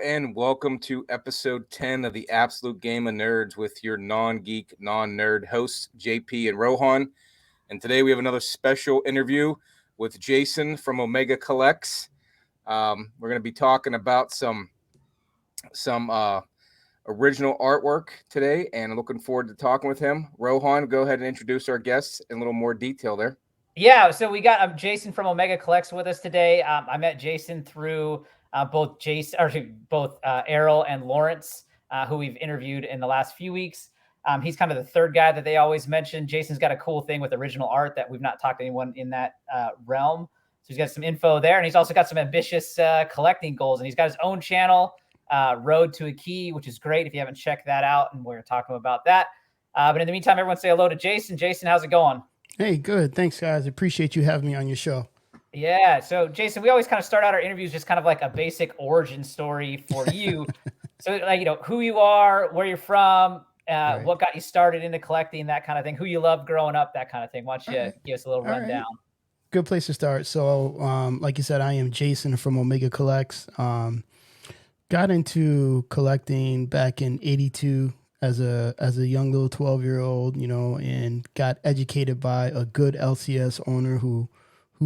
and welcome to episode 10 of the Absolute Game of Nerds with your non-geek, non-nerd hosts, JP and Rohan. And today we have another special interview with Jason from Omega Collects. We're going to be talking about some original artwork today, and looking forward to talking with him. Rohan, go ahead and introduce our guests in a little more detail there. Yeah, so we got Jason from Omega Collects with us today. I met Jason through both Errol and Lawrence, who we've interviewed in the last few weeks. He's kind of the third guy that they always mention. Jason's got a cool thing with original art that we've not talked to anyone in that realm. So he's got some info there, and he's also got some ambitious collecting goals. And he's got his own channel, Road to a Key, which is great if you haven't checked that out. And we're talking about that. But in the meantime, everyone say hello to Jason. Jason, how's it going? Hey, good. Thanks, guys. Appreciate you having me on your show. Yeah. So, Jason, we always kind of start out our interviews just kind of like a basic origin story for you. So, like, who you are, where you're from, right. What got you started into collecting, that kind of thing, who you loved growing up, that kind of thing. Why don't you give us a little rundown? Right. Good place to start. So, like you said, I am Jason from Omega Collects. Got into collecting back in '82. As a young little 12-year-old, and got educated by a good LCS owner who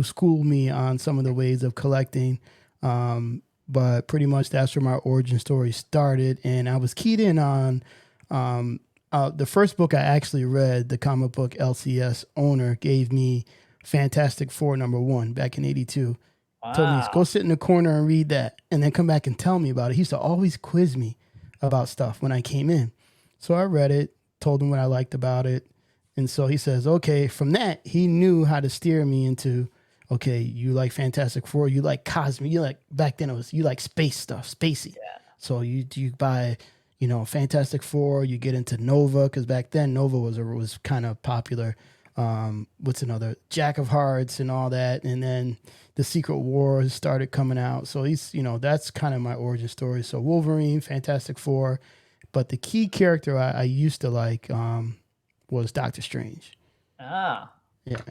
schooled me on some of the ways of collecting. But pretty much that's where my origin story started. And I was keyed in on the first book I actually read, the comic book LCS owner gave me Fantastic Four #1 back in '82. Wow. Told me, go sit in the corner and read that and then come back and tell me about it. He used to always quiz me about stuff when I came in. So I read it, told him what I liked about it. And so he says, okay, from that, he knew how to steer me into, okay, you like Fantastic Four, you like cosmic, you like, back then you like space stuff, spacey. Yeah. So you buy, Fantastic Four, you get into Nova, because back then Nova was kind of popular. What's another? Jack of Hearts and all that. And then the Secret Wars started coming out. So he's, that's kind of my origin story. So Wolverine, Fantastic Four. But the key character I used to like was Doctor Strange. Ah. Yeah.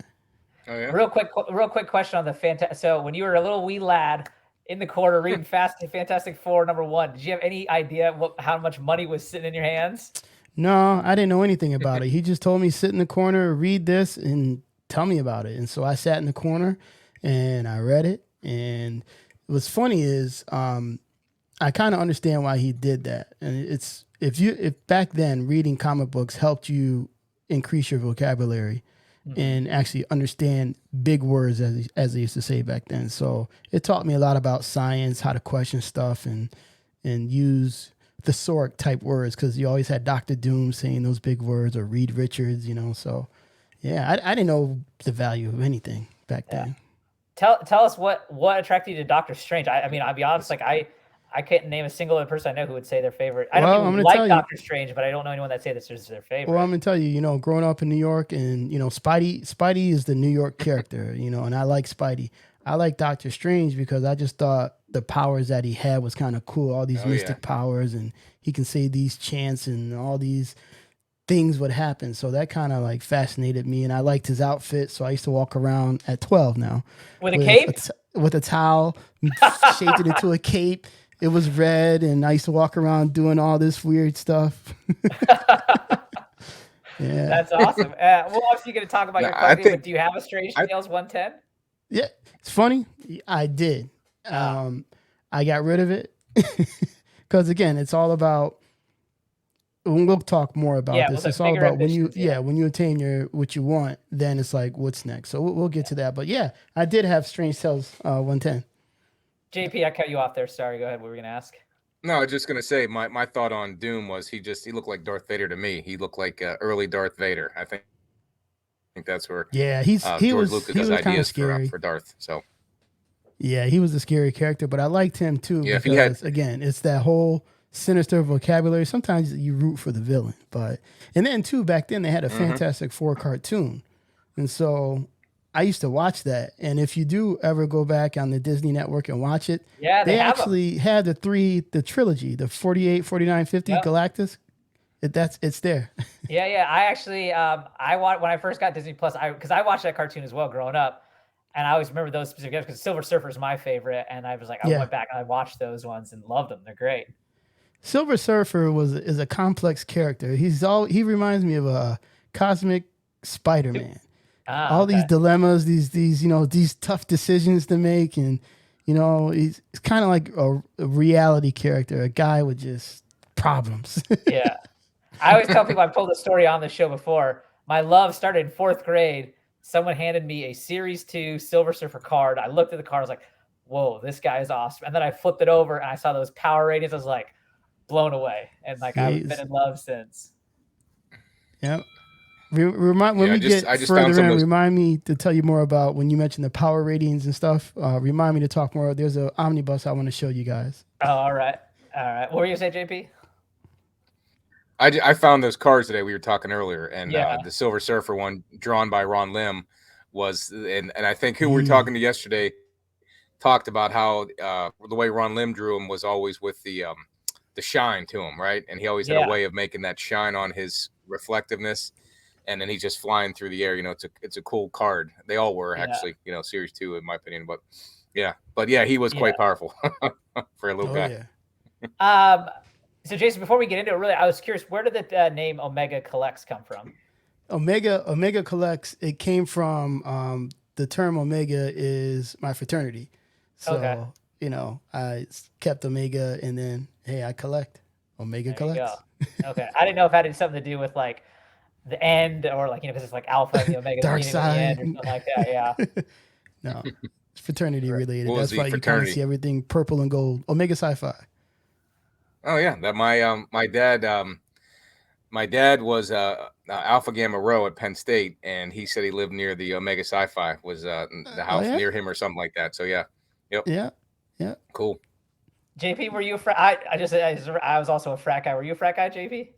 Oh, yeah. Real quick question on the So when you were a little wee lad in the corner reading Fantastic Four #1, did you have any idea how much money was sitting in your hands? No, I didn't know anything about it. He just told me, sit in the corner, read this, and tell me about it. And so I sat in the corner and I read it. And what's funny is I kind of understand why he did that. And it's if back then reading comic books helped you increase your vocabulary and actually understand big words as they used to say back then. So it taught me a lot about science, how to question stuff and use thesauric type words, because you always had Dr. Doom saying those big words, or Reed Richards, So yeah, I didn't know the value of anything back then. Tell us what attracted you to Doctor Strange. I mean, I'll be honest, like I can't name a single other person I know who would say their favorite. I don't even like Doctor Strange, but I don't know anyone that say this is their favorite. Well, I'm gonna tell you, growing up in New York, and Spidey is the New York character, and I like Spidey. I like Doctor Strange because I just thought the powers that he had was kind of cool. All these mystic powers, and he can say these chants, and all these things would happen. So that kind of like fascinated me, and I liked his outfit. So I used to walk around at 12 now with a cape, with a towel, shaped it into a cape. It was red, and I used to walk around doing all this weird stuff. Yeah, that's awesome. Well, obviously, you're going to talk about your collecting, but do you have a Strange Tales 110? Yeah, it's funny. I did. I got rid of it because, again, it's all about. We'll talk more about this. It's all about when you attain what you want, then it's like, what's next? So we'll get to that. But yeah, I did have Strange Tales 110. JP, I cut you off there. Sorry. Go ahead. What were you going to ask? No, I was just going to say my thought on Doom was he looked like Darth Vader to me. He looked like early Darth Vader. I think that's where George Lucas' ideas for Darth. So yeah, he was a scary character, but I liked him too because again, it's that whole sinister vocabulary. Sometimes you root for the villain, and then too back then they had a Fantastic Four cartoon, and so I used to watch that. And if you do ever go back on the Disney Network and watch it, they actually had the trilogy, the 48, 49, 50 Galactus. It's there. Yeah. I actually, when I first got Disney Plus, because I watched that cartoon as well growing up. And I always remember those specific games because Silver Surfer is my favorite. And I was like, I Yeah. went back and I watched those ones and loved them. They're great. Silver Surfer is a complex character. He reminds me of a cosmic Spider-Man. All these dilemmas, these tough decisions to make, and he's kind of like a reality character, a guy with just problems. Yeah. I always tell people, I've told the story on the show before. My love started in 4th grade. Someone handed me a Series 2 Silver Surfer card. I looked at the card. I was like, whoa, this guy is awesome. And then I flipped it over and I saw those power ratings. I was like, blown away. And like, I've been in love since. Yeah. When we get further in, remind me to tell you more about when you mentioned the power ratings and stuff. Remind me to talk more. There's an omnibus I want to show you guys. Oh, all right. What were you saying, JP? I found those cards today. We were talking earlier, and the Silver Surfer one drawn by Ron Lim was, and I think who we were talking to yesterday talked about how the way Ron Lim drew him was always with the shine to him, right? And he always had a way of making that shine on his reflectiveness, and then he's just flying through the air. It's a cool card. They all were actually, Series 2 in my opinion, but he was quite powerful for a little guy. Yeah. So Jason, before we get into it, really, I was curious, where did the name Omega Collects come from? Omega Collects, it came from the term Omega is my fraternity. So, I kept Omega, and then, hey, I collect. Omega Collects. Okay. I didn't know if that had something to do with like the end, or like, because it's like Alpha and the Omega, Dark the side, end or something like that. Yeah. No, it's fraternity related. What That's why you kind of see everything purple and gold. Omega Sci-Fi. Oh yeah, that my dad was Alpha Gamma Rho at Penn State, and he said he lived near the Omega Sci-Fi was the house near him or something like that. So yeah, yeah, cool. JP, were you a frat? I was also a frat guy. Were you a frat guy, JP?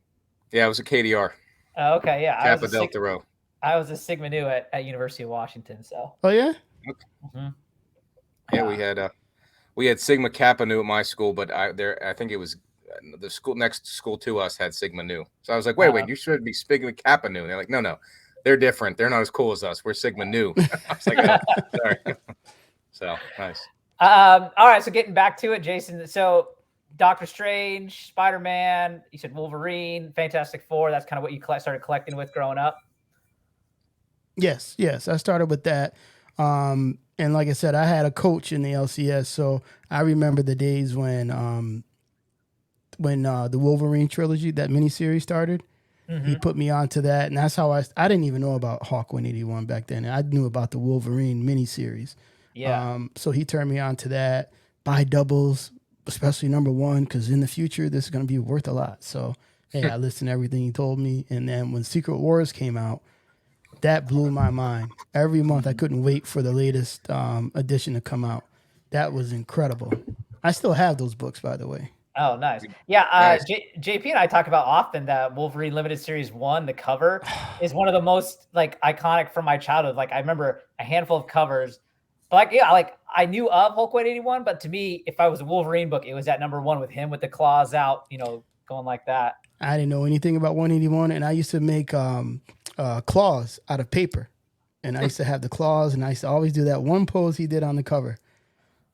Yeah, I was a KDR. Oh, okay, yeah. Kappa Delta Rho. I was a Sigma Nu at University of Washington. So. Oh yeah. Okay. Mm-hmm. Yeah, we had Sigma Kappa Nu at my school, but I think it was the school next school to us had Sigma Nu. So I was like, wait, you should be Sigma Kappa Nu. And they're like, no, they're different. They're not as cool as us. We're Sigma Nu. I was like, oh, sorry. So nice. All right, so getting back to it, Jason. So Doctor Strange, Spider-Man, you said Wolverine, Fantastic Four. That's kind of what you started collecting with growing up. Yes. I started with that. And like I said, I had a coach in the LCS, so I remember the days when the Wolverine trilogy, that miniseries started. Mm-hmm. He put me onto that, and that's how I didn't even know about Hawk 181 back then. I knew about the Wolverine miniseries. Yeah. So he turned me on to that. Buy doubles, especially number 1, because in the future this is going to be worth a lot. So hey, I listened to everything he told me, and then when Secret Wars came out, that blew my mind. Every month I couldn't wait for the latest edition to come out. That was incredible. I still have those books, by the way. Oh, nice. Yeah, nice. JP and I talk about often that Wolverine Limited Series 1, the cover is one of the most like iconic from my childhood. Like I remember a handful of covers. But I knew of Hulk 181, but to me, if I was a Wolverine book, it was at number 1 with him with the claws out, going like that. I didn't know anything about 181, and I used to make claws out of paper. And I used to have the claws, and I used to always do that one pose he did on the cover.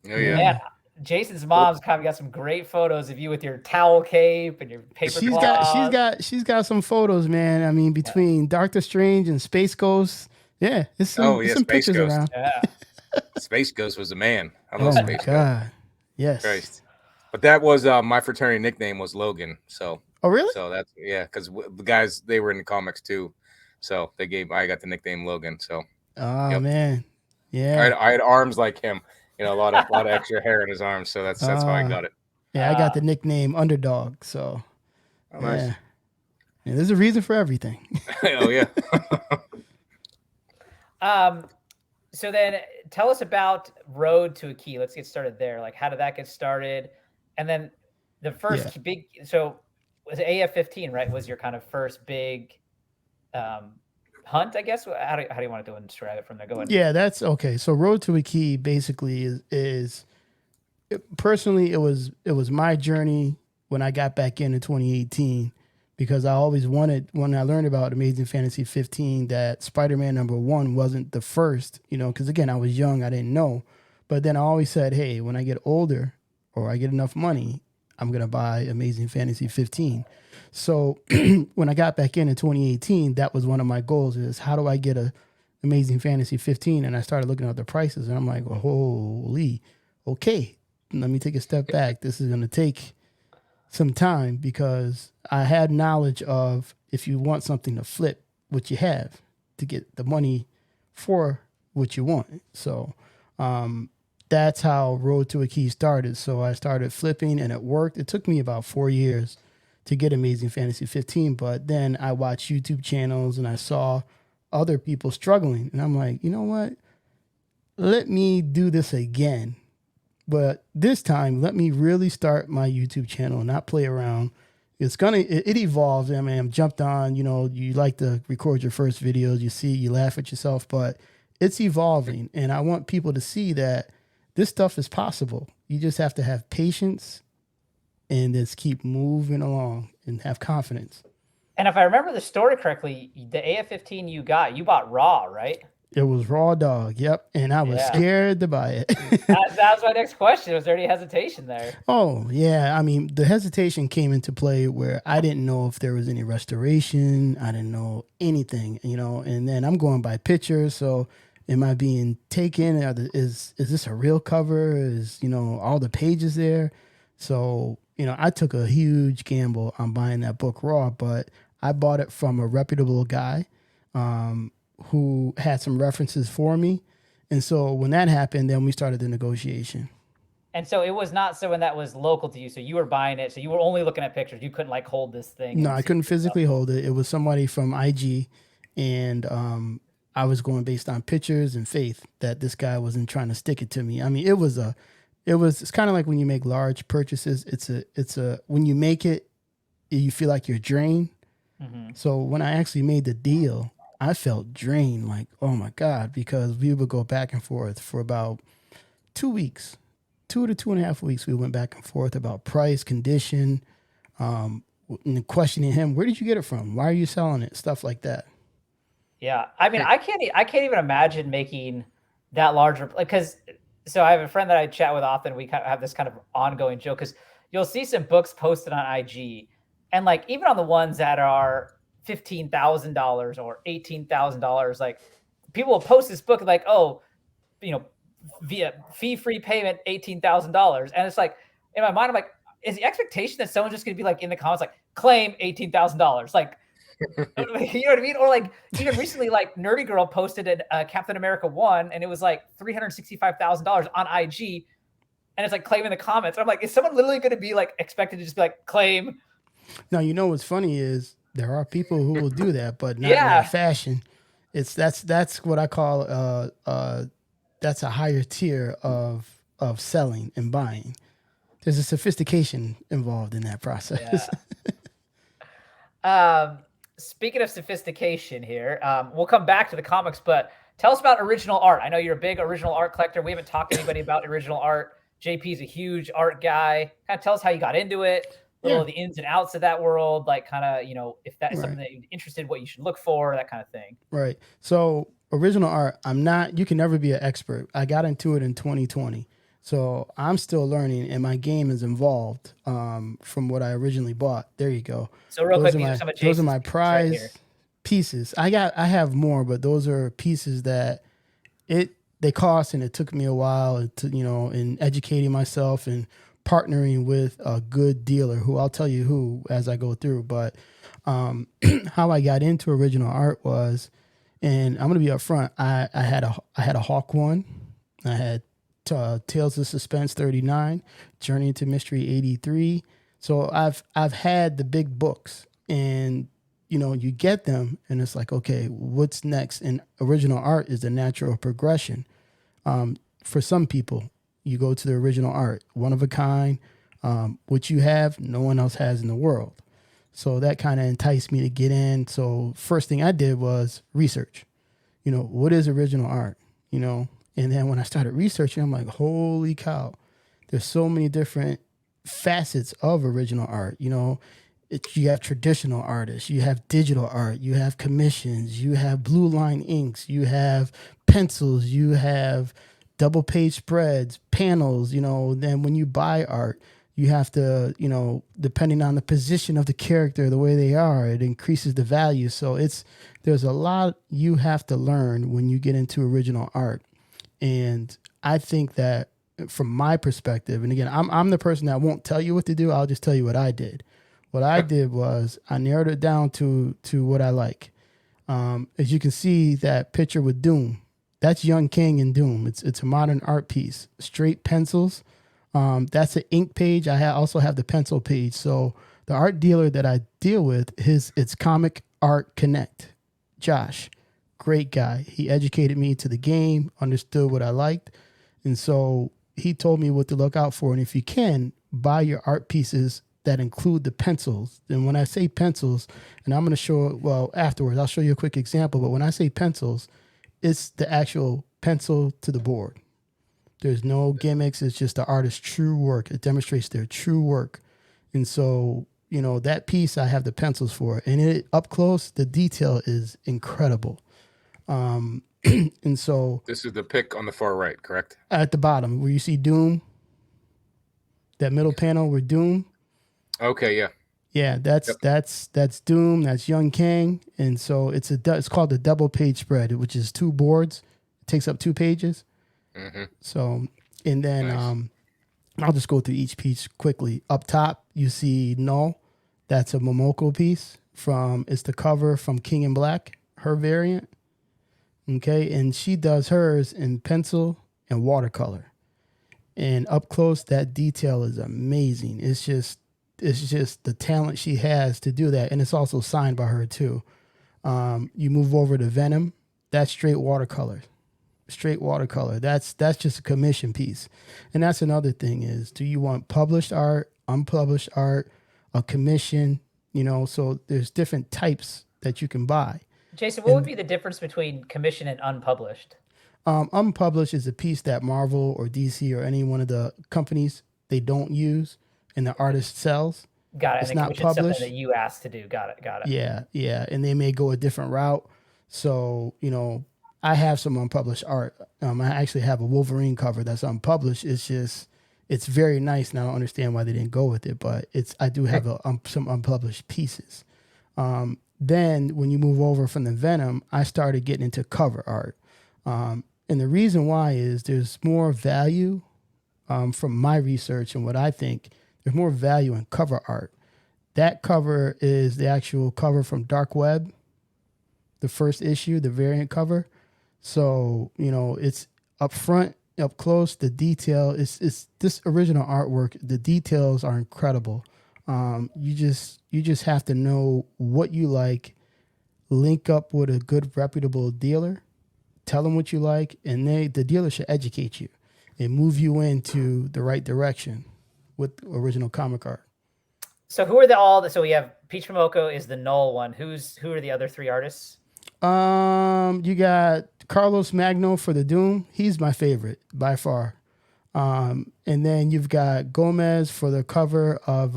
Oh, yeah. Man, Jason's mom's kind of got some great photos of you with your towel cape and your paper claws. She's got some photos, man. I mean, between Doctor Strange and Space Ghost. Yeah, it's some pictures Ghost. around. Yeah. Space Ghost was a man. I love Space God. Ghost. Yes. Christ. But that was my fraternity nickname was Logan. So. Oh really? So that's because the guys, they were in the comics too. So I got the nickname Logan. So. Oh man. Yeah. I had arms like him. A lot of extra hair in his arms. So that's how I got it. Yeah, I got the nickname Underdog. So. Oh, nice. Yeah, there's a reason for everything. Oh yeah. So then tell us about Road to a Key. Let's get started there. Like, how did that get started? And then the first big, so was it AF-15, right? Was your kind of first big hunt, I guess? How do you want to describe it from there? Go ahead. Yeah, that's okay. So Road to a Key basically is personally, it was my journey when I got back in 2018, because I always wanted, when I learned about Amazing Fantasy 15, that Spider-Man #1 wasn't the first, because again, I was young, I didn't know. But then I always said, hey, when I get older or I get enough money, I'm going to buy Amazing Fantasy 15. So when I got back in 2018, that was one of my goals, is how do I get a Amazing Fantasy 15? And I started looking at the prices, and I'm like, holy, okay, let me take a step back. This is going to take some time, because I had knowledge of, if you want something to flip what you have to get the money for what you want. So that's how Road to a Key started. So I started flipping, and it worked. It took me about 4 years to get Amazing Fantasy 15, but then I watched YouTube channels and I saw other people struggling, and I'm like, you know what? Let me do this again. But this time, let me really start my YouTube channel and not play around. It evolves. I mean, I'm jumped on, you like to record your first videos, you laugh at yourself, but it's evolving. And I want people to see that this stuff is possible. You just have to have patience and just keep moving along and have confidence. And if I remember the story correctly, the AF-15 you bought raw, right? It was raw dog. Yep. And I was scared to buy it. That was my next question. Was there any hesitation there? Oh, yeah. I mean, the hesitation came into play where I didn't know if there was any restoration. I didn't know anything, and then I'm going by pictures. So am I being taken? Is this a real cover? Is, all the pages there? So, I took a huge gamble on buying that book raw, but I bought it from a reputable guy who had some references for me. And so when that happened, then we started the negotiation. And so it was not someone that was local to you. So you were buying it. So you were only looking at pictures. You couldn't hold this thing. No, I couldn't physically hold it. It was somebody from IG. And I was going based on pictures and faith that this guy wasn't trying to stick it to me. I mean, it's kind of like when you make large purchases. When you make it, you feel like you're drained. Mm-hmm. So when I actually made the deal, I felt drained, like, oh my God, because we would go back and forth for about 2 weeks, 2 to 2.5 weeks. We went back and forth about price, condition, and questioning him. Where did you get it from? Why are you selling it? Stuff like that. Yeah. I mean, I can't even imagine making that larger, because so I have a friend that I chat with often. We kind of have this kind of ongoing joke, because you'll see some books posted on IG, and like, even on the ones that are $15,000 or $18,000, like, people will post this book like, oh, via fee-free payment, $18,000. And it's like, in my mind, I'm like, is the expectation that someone's just going to be like in the comments, like, claim $18,000? Like, you know what I mean? Or like, even recently, like, Nerdy Girl posted a Captain America 1, and it was like $365,000 on IG. And it's like, claim in the comments. I'm like, is someone literally going to be like expected to just be like, claim? Now, what's funny is there are people who will do that, but not in that fashion. That's what I call that's a higher tier of selling and buying. There's a sophistication involved in that process. Yeah. Speaking of sophistication here, we'll come back to the comics, but tell us about original art. I know you're a big original art collector. We haven't talked to anybody about original art. JP's a huge art guy. Kind of tell us how you got into it. Little of the ins and outs of that world, like kind of, if that is something that you're interested in, what you should look for, that kind of thing. Right. So original art, you can never be an expert. I got into it in 2020. So I'm still learning, and my game is involved from what I originally bought. There you go. So real quick, those are my prize pieces. I have more, but those are pieces that they cost, and it took me a while to, in educating myself and partnering with a good dealer, who I'll tell you who as I go through. But how I got into original art was, and I'm gonna be upfront, I had a Hawk 1, I had Tales of Suspense 39, Journey into Mystery 83. So I've had the big books, and you get them, and it's like, okay, what's next? And original art is the natural progression. For some people, you go to the original art, one of a kind, which you have, no one else has in the world. So that kind of enticed me to get in. So first thing I did was research, what is original art, and then when I started researching, I'm like, holy cow, there's so many different facets of original art. You have traditional artists, you have digital art, you have commissions, you have blue line inks, you have pencils, you have double page spreads, panels. Then when you buy art, you have to, depending on the position of the character, the way they are, it increases the value. So there's a lot you have to learn when you get into original art. And I think that from my perspective, and again, I'm the person that won't tell you what to do. I'll just tell you what I did. What I did was I narrowed it down to what I like. As you can see, that picture with Doom, that's Young King in Doom. It's a modern art piece, straight pencils. That's an ink page. I also have the pencil page. So the art dealer that I deal with, it's Comic Art Connect. Josh, great guy. He educated me to the game, understood what I liked, and so he told me what to look out for. And if you can, buy your art pieces that include the pencils. And when I say pencils, and I'm going to show, well, afterwards, I'll show you a quick example. But when I say pencils, it's the actual pencil to the board. There's no gimmicks. It's just the artist's true work. It demonstrates their true work. And so, that piece I have the pencils for. And up close, the detail is incredible. And so... This is the pic on the far right, correct? At the bottom, where you see Doom, that middle panel with Doom. Okay, yeah. Yeah, that's Doom, that's Young King. And so it's called the double page spread, which is 2 boards. It takes up 2 pages. Mm-hmm. So, and then Nice. I'll just go through each piece quickly. Up top, you see Null. That's a Momoko piece it's the cover from King in Black, her variant. Okay, and she does hers in pencil and watercolor. And up close, that detail is amazing. It's just the talent she has to do that. And it's also signed by her too. You move over to Venom, that's straight watercolor. That's just a commission piece. And that's another thing is, do you want published art, unpublished art, a commission? So there's different types that you can buy. Jason, what would be the difference between commission and unpublished? Unpublished is a piece that Marvel or DC or any one of the companies, they don't use and the artist sells. Got it. It's and the not commission's published. Something that you asked to do. Got it. Yeah. And they may go a different route. So, I have some unpublished art. I actually have a Wolverine cover that's unpublished. It's very nice, and I don't understand why they didn't go with it, but I do have some unpublished pieces. Then when you move over from the Venom, I started getting into cover art. And the reason why is there's more value from my research and what I think, there's more value in cover art. That cover is the actual cover from Dark Web, the first issue, the variant cover. So, it's up front, up close, the detail is this original artwork. The details are incredible. You just have to know what you like, link up with a good reputable dealer, tell them what you like, and the dealer should educate you and move you into the right direction with original comic art. So who are so we have Peach Momoko is the Null one. Who are the other 3 artists? You got Carlos Magno for the Doom. He's my favorite by far. And then you've got Gomez for the cover of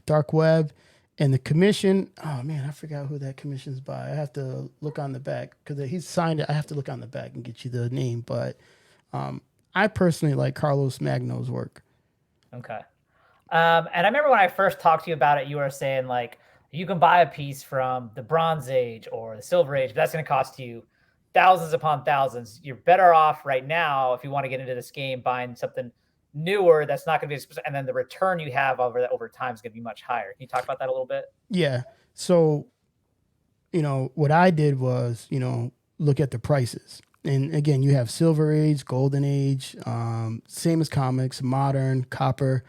Dark Web, and the commission. Oh man, I forgot who that commission's by. I have to look on the back because he's signed it. I have to look on the back and get you the name. But I personally like Carlos Magno's work. Okay. And I remember when I first talked to you about it, you were saying like you can buy a piece from the Bronze Age or the Silver Age, but that's going to cost you thousands upon thousands. You're better off right now if you want to get into this game buying something newer that's not going to be, and then the return you have over time is going to be much higher. Can you talk about that a little bit? Yeah. So, what I did was, look at the prices. And again, you have Silver Age, Golden Age, same as comics, modern, copper,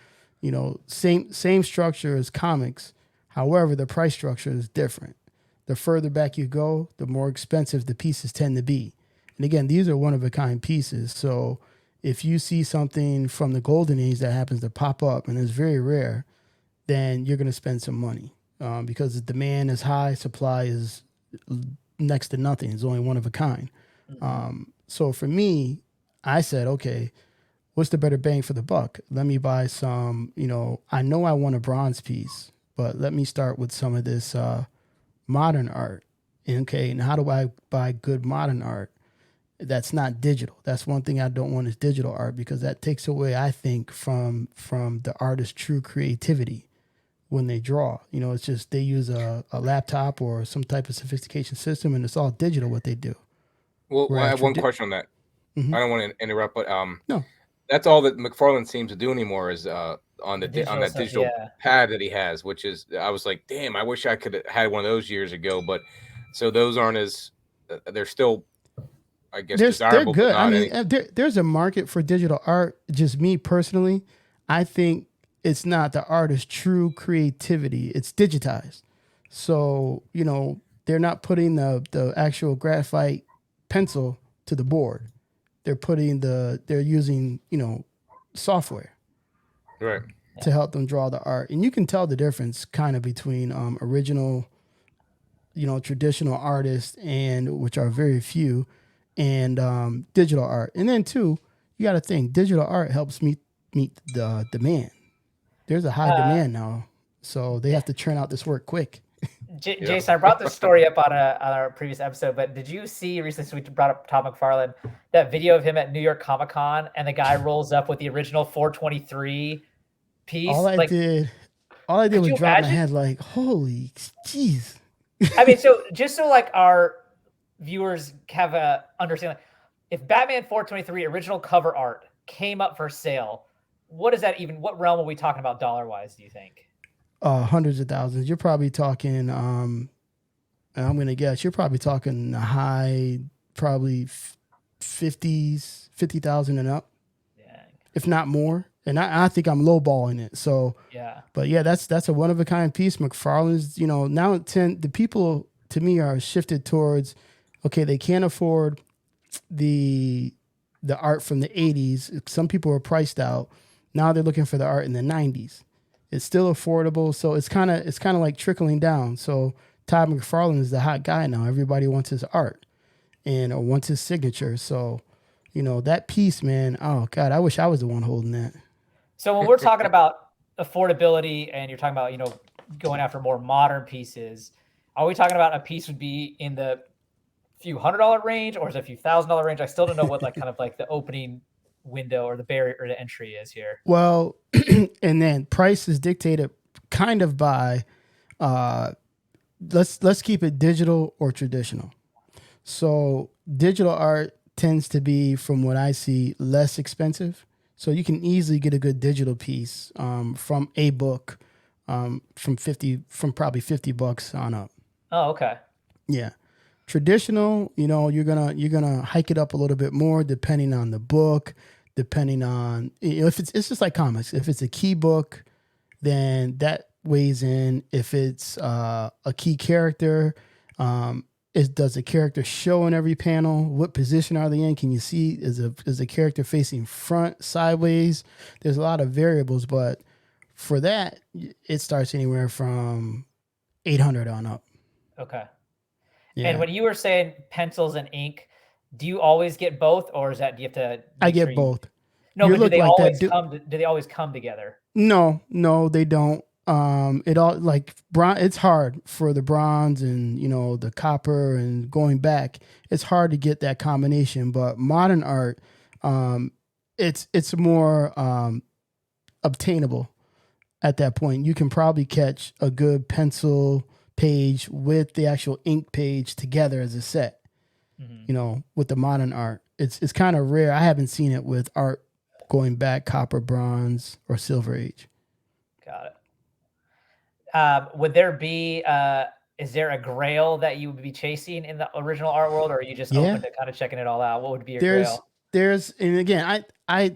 same structure as comics. However, the price structure is different. The further back you go, the more expensive the pieces tend to be. And again, these are one-of-a-kind pieces. So if you see something from the Golden Age that happens to pop up and is very rare, then you're going to spend some money because the demand is high, supply is next to nothing. It's only one of a kind. So for me, I said, okay, what's the better bang for the buck? Let me buy some, I know I want a bronze piece. but let me start with some of this modern art. Okay, and how do I buy good modern art that's not digital? That's one thing I don't want is digital art, because that takes away, I think, from the artist's true creativity when they draw. You know, it's just they use a laptop or some type of sophistication system, and it's all digital what they do. Well, I have one question on that. I don't want to interrupt, but No. that's all that McFarlane seems to do ananymore is on that digital pad that he has, which is, I was like, damn, I wish I could have had one of those years ago. But so those aren't as, they're still, I guess, desirable. They're good. But I mean, there's a market for digital art. Just me personally, I think it's not the artist's true creativity. It's digitized. So, you know, they're not putting the actual graphite pencil to the board. They're using, you know, software. Right. To help them draw the art. And you can tell the difference kind of between original, you know, traditional artists, and which are very few, and digital art. And then too, you got to think digital art helps meet the demand. There's a high demand now, so they have to churn out this work quick. Jason, I brought this story up on our previous episode, but did you see recently, so we brought up Todd McFarlane, that video of him at New York Comic Con, and the guy rolls up with the original 423 piece? All I did was drop my head like, holy jeez. I mean, so just so like our viewers have a understanding, if Batman 423 original cover art came up for sale, what realm are we talking about dollar-wise, do you think? Hundreds of thousands. You're probably talking, I'm going to guess, you're probably talking high, probably 50,000 and up, if not more. And I think I'm lowballing it. So, yeah. But yeah, that's a one of a kind piece. McFarlane's, you know, now the people to me are shifted towards, okay, they can't afford the art from the 80s. Some people are priced out. Now they're looking for the art in the 90s. It's still affordable, so it's kind of like trickling down. So Todd McFarlane is the hot guy now. Everybody wants his art or wants his signature. So, you know, that piece, man, oh God, I wish I was the one holding that. So when we're talking about affordability and you're talking about, you know, going after more modern pieces, are we talking about a piece would be in the few $100 range, or is it a few $1,000 range? I still don't know what like kind of like the opening window or the barrier or the entry is here. Well, and then price is dictated kind of by let's keep it digital or traditional. So digital art tends to be, from what I see, less expensive. So you can easily get a good digital piece from a book from probably $50 on up. Oh, okay. Yeah. Traditional, you know, you're gonna hike it up a little bit more depending on the book, depending on, you know, if it's just like comics. If it's a key book, then that weighs in. If it's a key character, does the character show in every panel? What position are they in? Can you see, is the character facing front, sideways? There's a lot of variables, but for that, it starts anywhere from 800 on up. Okay. Yeah. And when you were saying pencils and ink, do you always get both, or is that, do you have to? I get both. No, but do they always come together? No, they don't. It all, like bronze, it's hard for the bronze and, you know, the copper and going back. It's hard to get that combination, but modern art, it's more obtainable at that point. You can probably catch a good pencil page with the actual ink page together as a set. You know, with the modern art, it's kind of rare. I haven't seen it with art going back copper, bronze, or silver age. Got it. Would there be, is there a grail that you would be chasing in the original art world, or are you just open to kind of checking it all out? What would be your grail? And again, I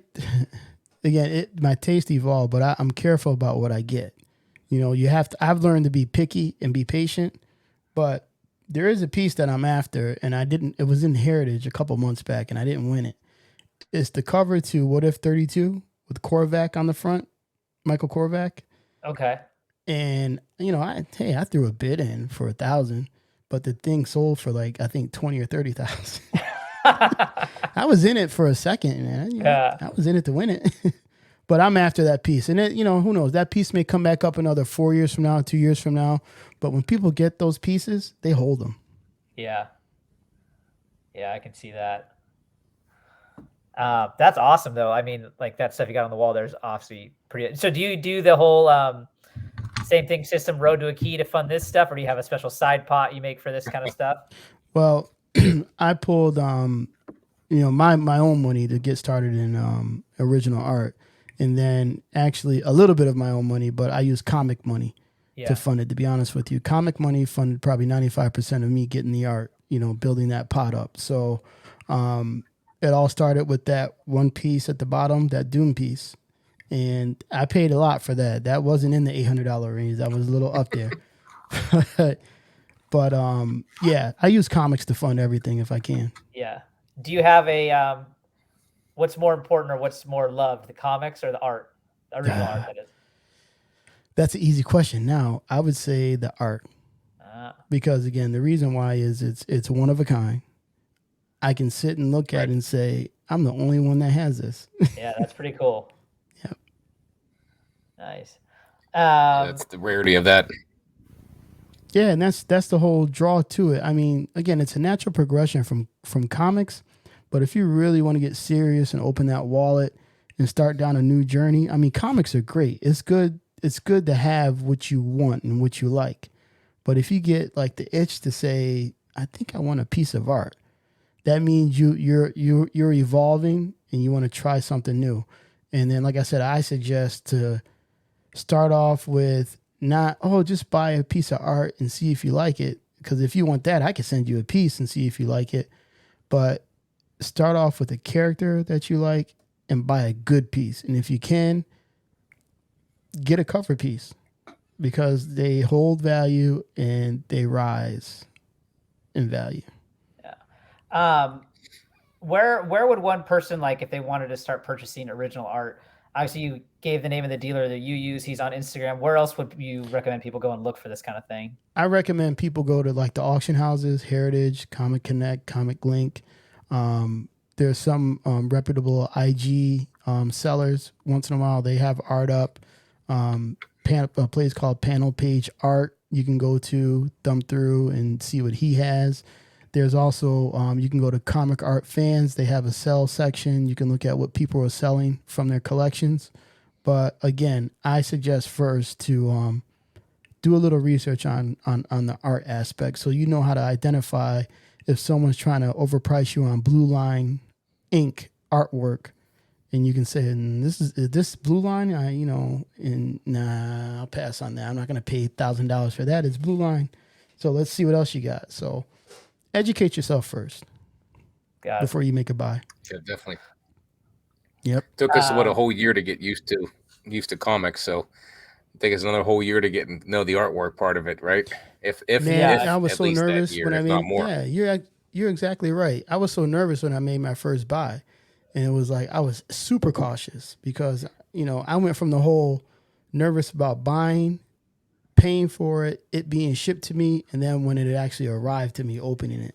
my taste evolved, but I'm careful about what I get. You know, I've learned to be picky and be patient, but there is a piece that I'm after, and it was in Heritage a couple months back, and I didn't win it. It's the cover to What If 32 with Korvac on the front, Michael Korvac. Okay. And, you know, I threw a bid in for 1,000, but the thing sold for like, I think 20 or 30,000. I was in it for a second, man. I was in it to win it. But I'm after that piece. And it, who knows? That piece may come back up another 4 years from now, 2 years from now. But when people get those pieces, they hold them. Yeah. Yeah, I can see that. That's awesome, though. I mean, like that stuff you got on the wall there's obviously pretty. So do you do the whole same thing system, road to a key to fund this stuff, or do you have a special side pot you make for this kind of stuff? Well, I pulled my own money to get started in original art, and then actually a little bit of my own money, but I use comic money to fund it. To be honest with you, comic money funded probably 95% of me getting the art, building that pot up. So it all started with that one piece at the bottom, that Doom piece, and I paid a lot for that. That wasn't in the $800 range. That was a little up there. But yeah, I use comics to fund everything if I can. Yeah. Do you have a what's more important or what's more loved, the comics or the art, the original art? That is. That's an easy question. Now I would say the art, because again, the reason why is it's one of a kind. I can sit and look at it and say, I'm the only one that has this. Yeah, that's pretty cool. Yep. Nice. That's the rarity of that. Yeah, and that's the whole draw to it. I mean, again, it's a natural progression from comics, but if you really want to get serious and open that wallet and start down a new journey, I mean, comics are great. It's good to have what you want and what you like. But if you get like the itch to say, I think I want a piece of art, that means you're evolving and you want to try something new. And then, like I said, I suggest to start off with not, just buy a piece of art and see if you like it. Because if you want that, I can send you a piece and see if you like it. But start off with a character that you like and buy a good piece. And if you can, get a cover piece, because they hold value and they rise in value. Yeah. Where would one person, like, if they wanted to start purchasing original art? Obviously, you gave the name of the dealer that you use. He's on Instagram. Where else would you recommend people go and look for this kind of thing? I recommend people go to like the auction houses, Heritage, Comic Connect, Comic Link. There's some reputable IG sellers. Once in a while, they have art up. A place called Panel Page Art you can go to, thumb through, and see what he has. There's also, you can go to Comic Art Fans. They have a sell section. You can look at what people are selling from their collections. But again, I suggest first to do a little research on the art aspect, so you know how to identify if someone's trying to overprice you on blue line ink artwork. And you can say, this blue line, nah, I'll pass on that. I'm not going to pay $1,000 for that. It's blue line. So let's see what else you got. So educate yourself first before you make a buy. Yeah, definitely. Yep. Took us a whole year to get used to comics. So I think it's another whole year to get and know the artwork part of it, right? I was so nervous year, when I made. Yeah, you're exactly right. I was so nervous when I made my first buy. And it was like I was super cautious because, I went from the whole nervous about buying, paying for it being shipped to me, and then when it actually arrived to me, opening it.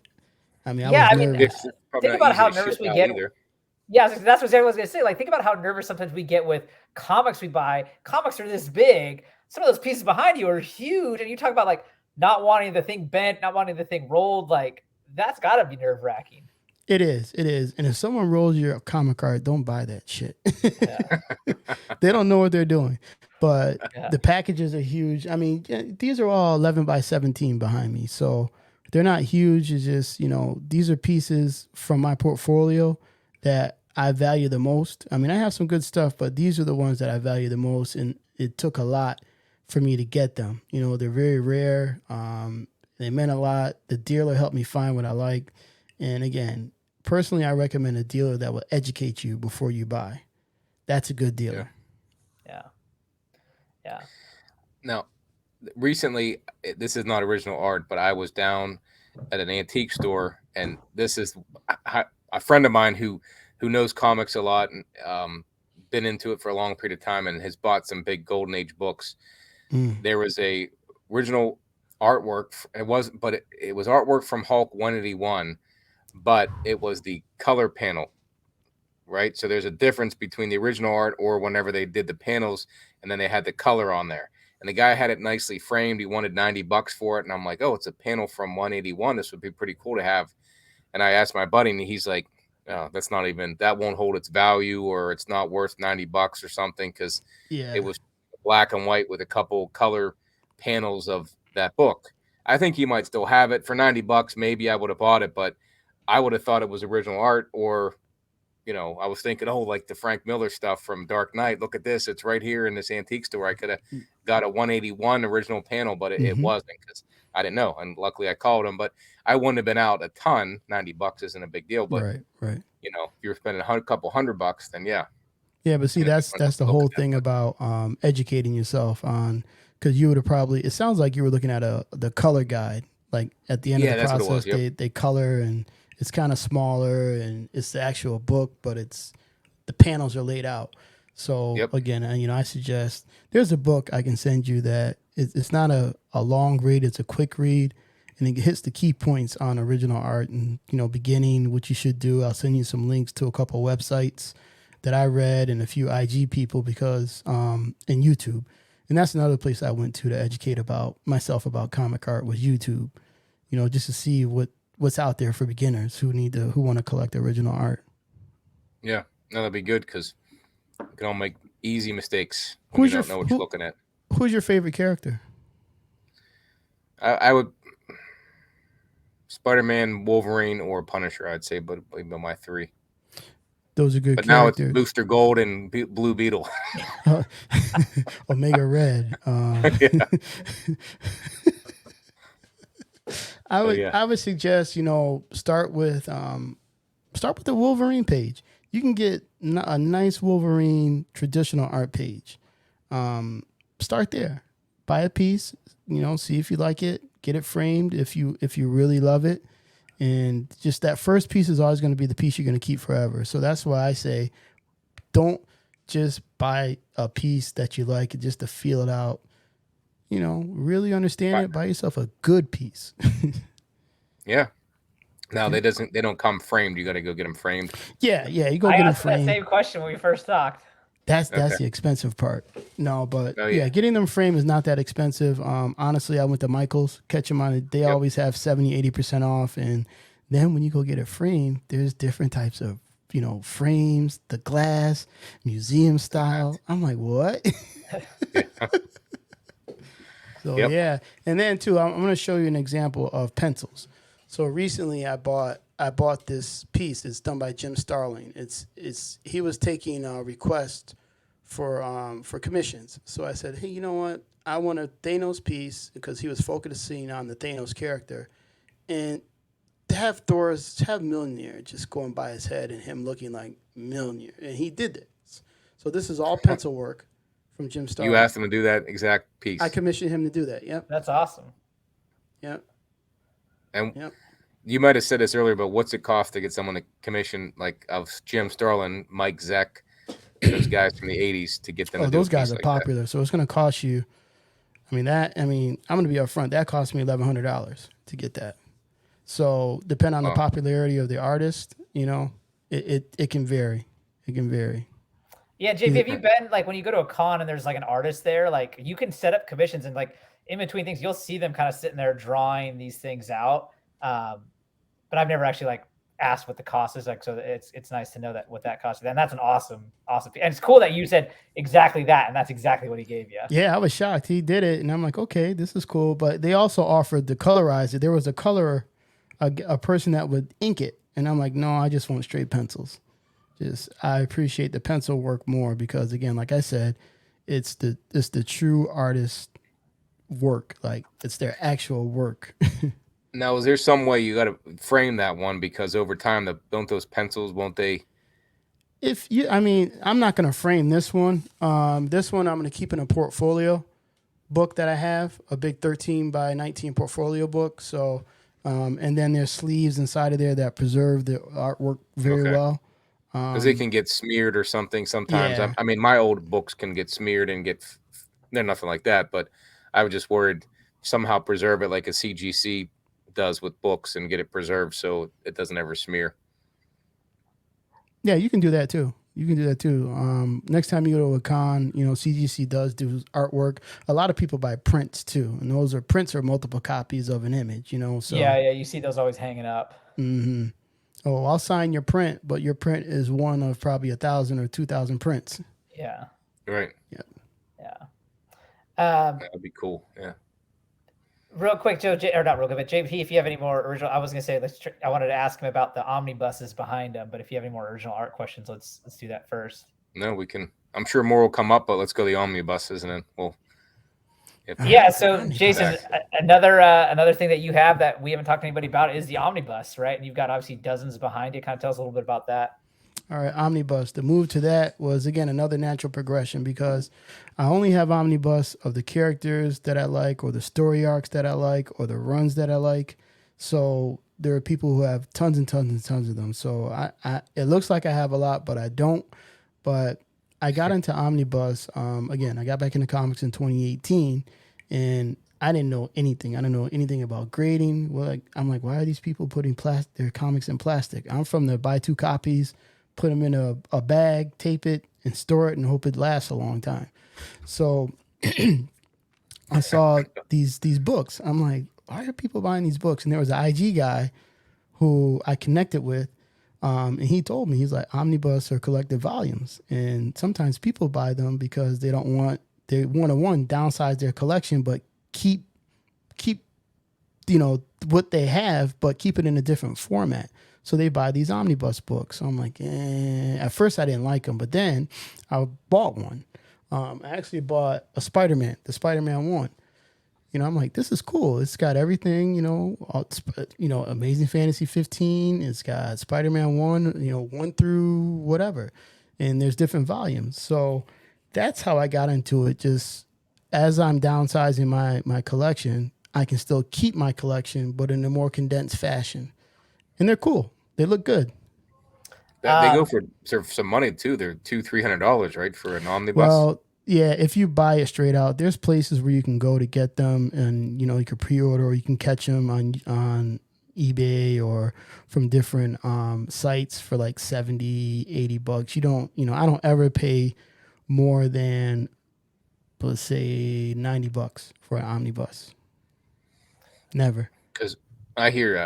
I mean, I was nervous. Think about how nervous we get. Yeah, that's what I was going to say. Like, think about how nervous sometimes we get with comics we buy. Comics are this big. Some of those pieces behind you are huge. And you talk about, like, not wanting the thing bent, not wanting the thing rolled. Like, that's got to be nerve-wracking. It is. And if someone rolls your comic art, don't buy that shit. They don't know what they're doing. But the packages are huge. I mean, these are all 11 by 17 behind me. So they're not huge. It's just, these are pieces from my portfolio that I value the most. I mean, I have some good stuff, but these are the ones that I value the most. And it took a lot for me to get them. They're very rare. They meant a lot. The dealer helped me find what I like. And again, personally, I recommend a dealer that will educate you before you buy. That's a good dealer. Yeah. Now, recently, this is not original art, but I was down at an antique store, and this is a friend of mine who knows comics a lot and been into it for a long period of time and has bought some big Golden Age books. There was a original artwork. It was artwork from Hulk 181. But it was the color panel right? So there's a difference between the original art or whenever they did the panels and then they had the color on there. And the guy had it nicely framed. He wanted $90 for it. And I'm like, oh, it's a panel from 181. This would be pretty cool to have. And I asked my buddy, and he's like, oh, that's not even, that won't hold its value, or it's not worth $90 or something, because Yeah. it was black and white with a couple color panels of that book. I think he might still have it for $90. Maybe I would have bought it, but I would have thought it was original art. Or, I was thinking, oh, like the Frank Miller stuff from Dark Knight. Look at this. It's right here in this antique store. I could have got a 181 original panel, but it wasn't, because I didn't know. And luckily I called him, but I wouldn't have been out a ton. $90 isn't a big deal, but right. if you're spending a couple $100, then yeah. Yeah, but see, that's the whole thing about educating yourself on, because you would have probably, it sounds like you were looking at the color guide, like at the end of the that's process, what it was, yep. they color, and it's kind of smaller, and it's the actual book, but the panels are laid out. So Yep. again, I suggest there's a book I can send you that it's not a long read, it's a quick read, and it hits the key points on original art and beginning, what you should do. I'll send you some links to a couple websites that I read and a few IG people, because and YouTube. And that's another place I went to educate myself about comic art, was YouTube. Just to see what's out there for beginners who want to collect original art. Yeah, no, that'd be good, because you can all make easy mistakes when you don't know what you're looking at. Who's your favorite character? I would Spider-Man, Wolverine, or Punisher, I'd say, but my three. Those are good but characters. Now it's Booster Gold and Blue Beetle. Omega Red. I would suggest start with the Wolverine page. You can get a nice Wolverine traditional art page. Start there. Buy a piece. See if you like it. Get it framed if you really love it. And just that first piece is always going to be the piece you're going to keep forever. So that's why I say, don't just buy a piece that you like just to feel it out. Really understand it. Buy yourself a good piece. Yeah. No, they don't come framed. You got to go get them framed. Yeah. You go get them framed. I asked that same question when we first talked. That's the expensive part. No, but getting them framed is not that expensive. Honestly, I went to Michael's, catch them on it. They always have 70-80% off. And then when you go get it framed, there's different types of, frames, the glass, museum style. I'm like, what? So yeah. And then too, I'm going to show you an example of pencils. So recently I bought this piece. It's done by Jim Starling. He was taking requests for commissions. So I said, hey, you know what? I want a Thanos piece, because he was focusing on the Thanos character, and to have Mjolnir just going by his head and him looking like Mjolnir, and he did this. So this is all pencil work from Jim Starling. You asked him to do that exact piece. I commissioned him to do that. Yep. That's awesome. Yep. And you might have said this earlier, but what's it cost to get someone to commission, like, of Jim Starlin, Mike Zeck, those guys from the 80s, to get them to do those guys are like popular. That? So it's going to cost you, I'm going to be upfront. That cost me $1,100 to get that. So depending on the popularity of the artist, it can vary. It can vary. Yeah, JP, have you been, like, when you go to a con and there's like an artist there, like, you can set up commissions, and like in between things, you'll see them kind of sitting there drawing these things out. But I've never actually like asked what the cost is, like, so it's nice to know that what that costs. And that's an awesome, and it's cool that you said exactly that, and that's exactly what he gave you. Yeah, I was shocked. He did it, and I'm like, okay, this is cool. But they also offered to colorize it. There was a colorer, a person that would ink it, and I'm like, no, I just want straight pencils. I appreciate the pencil work more, because again, like I said, it's the true artist work. Like, it's their actual work. Now, is there some way you got to frame that one, because over time, don't those pencils, won't they? I'm not going to frame this one. This one I'm going to keep in a portfolio book that I have, a big 13 by 19 portfolio book. So, and then there's sleeves inside of there that preserve the artwork very well. Because they can get smeared or something sometimes. Yeah. My old books can get smeared and they're nothing like that, but I was just worried somehow preserve it like a CGC does with books and get it preserved so it doesn't ever smear. Yeah, you can do that too. You can do that too. Next time you go to a con, CGC does do artwork. A lot of people buy prints too, and those are prints are multiple copies of an image. So yeah, you see those always hanging up. Mm-hmm. Oh, I'll sign your print, but your print is one of probably 1,000 or 2,000 prints. Yeah. Right. Yeah. Yeah. That'd be cool. Yeah. Real quick, Joe, or not real quick, but JP, if you have any more original, I was gonna say I wanted to ask him about the omnibuses behind him, but if you have any more original art questions, let's do that first. No, we can. I'm sure more will come up, but let's go the omnibuses and then we'll. Yeah. So Jason, another thing that you have that we haven't talked to anybody about is the omnibus, right? And you've got obviously dozens behind you. Kind of tell us a little bit about that. All right, omnibus. The move to that was again another natural progression because I only have omnibus of the characters that I like, or the story arcs that I like, or the runs that I like. So there are people who have tons and tons and tons of them. So it looks like I have a lot, but I don't. But I got into omnibus. Again, I got back into comics in 2018, and I didn't know anything. I didn't know anything about grading. Well, I'm like, why are these people putting their comics in plastic? I'm from the buy 2 copies, put them in a bag, tape it, and store it, and hope it lasts a long time. So I saw these books. I'm like, why are people buying these books? And there was an IG guy who I connected with, and he told me, he's like, omnibus or collected volumes, and sometimes people buy them because they want to downsize their collection, but keep what they have, but keep it in a different format. So they buy these omnibus books. So I'm like, At first I didn't like them, but then I bought one. I actually bought a Spider-Man, the Spider-Man 1. I'm like, this is cool. It's got everything, Amazing Fantasy 15. It's got Spider-Man 1, 1 through whatever. And there's different volumes. So that's how I got into it. Just as I'm downsizing my collection, I can still keep my collection, but in a more condensed fashion. And they're cool. They look good. They go for some money too. They're $200-$300, right, for an omnibus. Well, yeah, if you buy it straight out, there's places where you can go to get them, and you can pre-order, or you can catch them on eBay or from different sites for like $70-$80. You don't, I don't ever pay more than, let's say, $90 for an omnibus. Never. Because I hear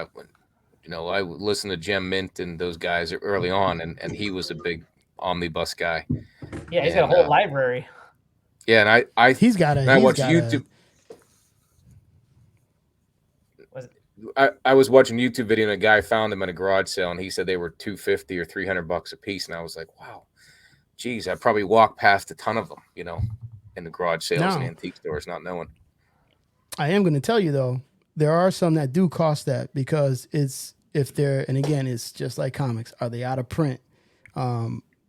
I listened to Gem Mint and those guys early on, and he was a big omnibus guy. Yeah, he's got a whole library. Yeah, and I watched YouTube. I was watching YouTube video, and a guy found them in a garage sale, and he said they were $250 or $300 a piece, and I was like, wow, geez, I probably walked past a ton of them, in the garage sales and antique stores, not knowing. I am going to tell you though, there are some that do cost that, because and again, it's just like comics. Are they out of print?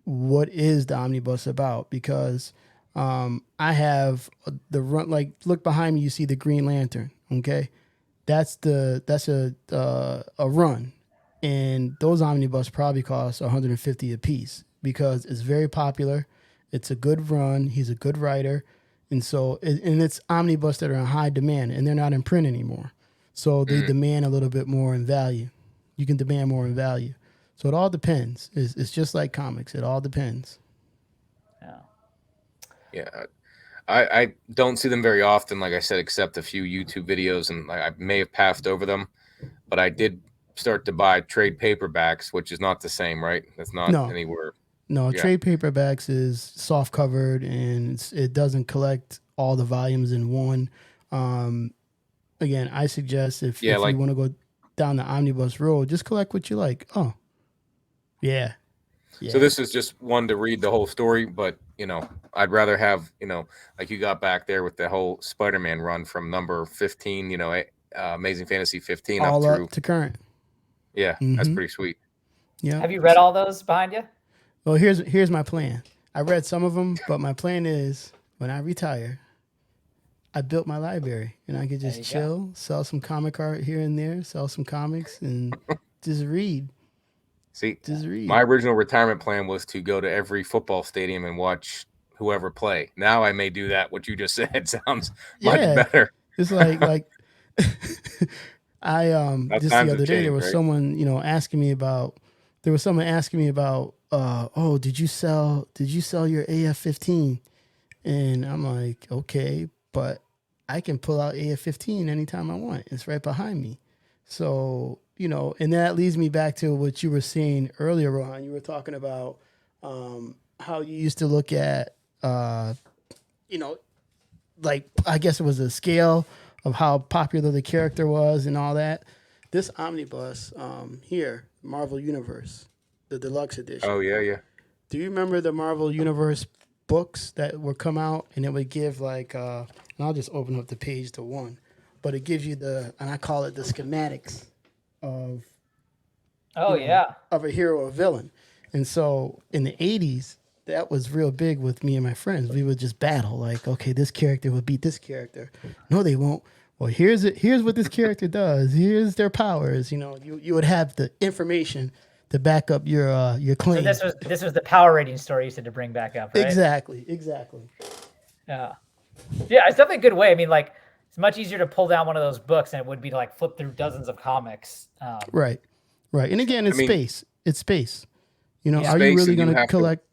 What is the omnibus about? Because I have the run, like, look behind me, you see the Green Lantern. Okay. That's a run. And those omnibus probably cost $150 a piece because it's very popular. It's a good run. He's a good writer. And so, and it's omnibus that are in high demand, and they're not in print anymore. So they demand a little bit more in value. You can demand more in value. So it all depends. It's just like comics. It all depends. Yeah. I don't see them very often, like I said, except a few YouTube videos, and I may have passed over them, but I did start to buy trade paperbacks, which is not the same, right? That's not anywhere. No, trade paperbacks is soft covered, and it doesn't collect all the volumes in one. Again, I suggest if you want to go down the omnibus road, just collect what you like. Oh, yeah. So this is just one to read the whole story, but I'd rather have like you got back there with the whole Spider-Man run from number 15, Amazing Fantasy 15 all up through to current. Yeah, that's pretty sweet. Yeah. Have you read all those behind you? Well, here's my plan. I read some of them, but my plan is when I retire, I built my library, and I could just chill, sell some comic art here and there, sell some comics, and just read. See, my original retirement plan was to go to every football stadium and watch whoever play. Now I may do that. What you just said sounds much better. It's like I just the other day there was someone asking me about oh, did you sell your AF-15? And I'm like, okay, but I can pull out AF-15 anytime I want. It's right behind me. So, and that leads me back to what you were saying earlier, Rohan. You were talking about how you used to look at, you know, like, I guess it was a scale of how popular the character was and all that. This omnibus here, Marvel Universe, the deluxe edition. Oh yeah, yeah. Do you remember the Marvel Universe books that would come out and it would give like and I'll just open up the page to one, but it gives you and I call it the schematics of Oh yeah. of a hero or villain. And so in the 80s, that was real big with me and my friends. We would just battle like, okay, this character would beat this character. No, they won't. Well, here's what this character does. Here's their powers. You would have the information to back up your claim. So this was the power rating story you said to bring back up, right? Exactly. Yeah. Yeah, it's definitely a good way. I mean, like, it's much easier to pull down one of those books than it would be to like flip through dozens of comics. Right. And again, it's space. It's space. Are Space, you really and going to collect?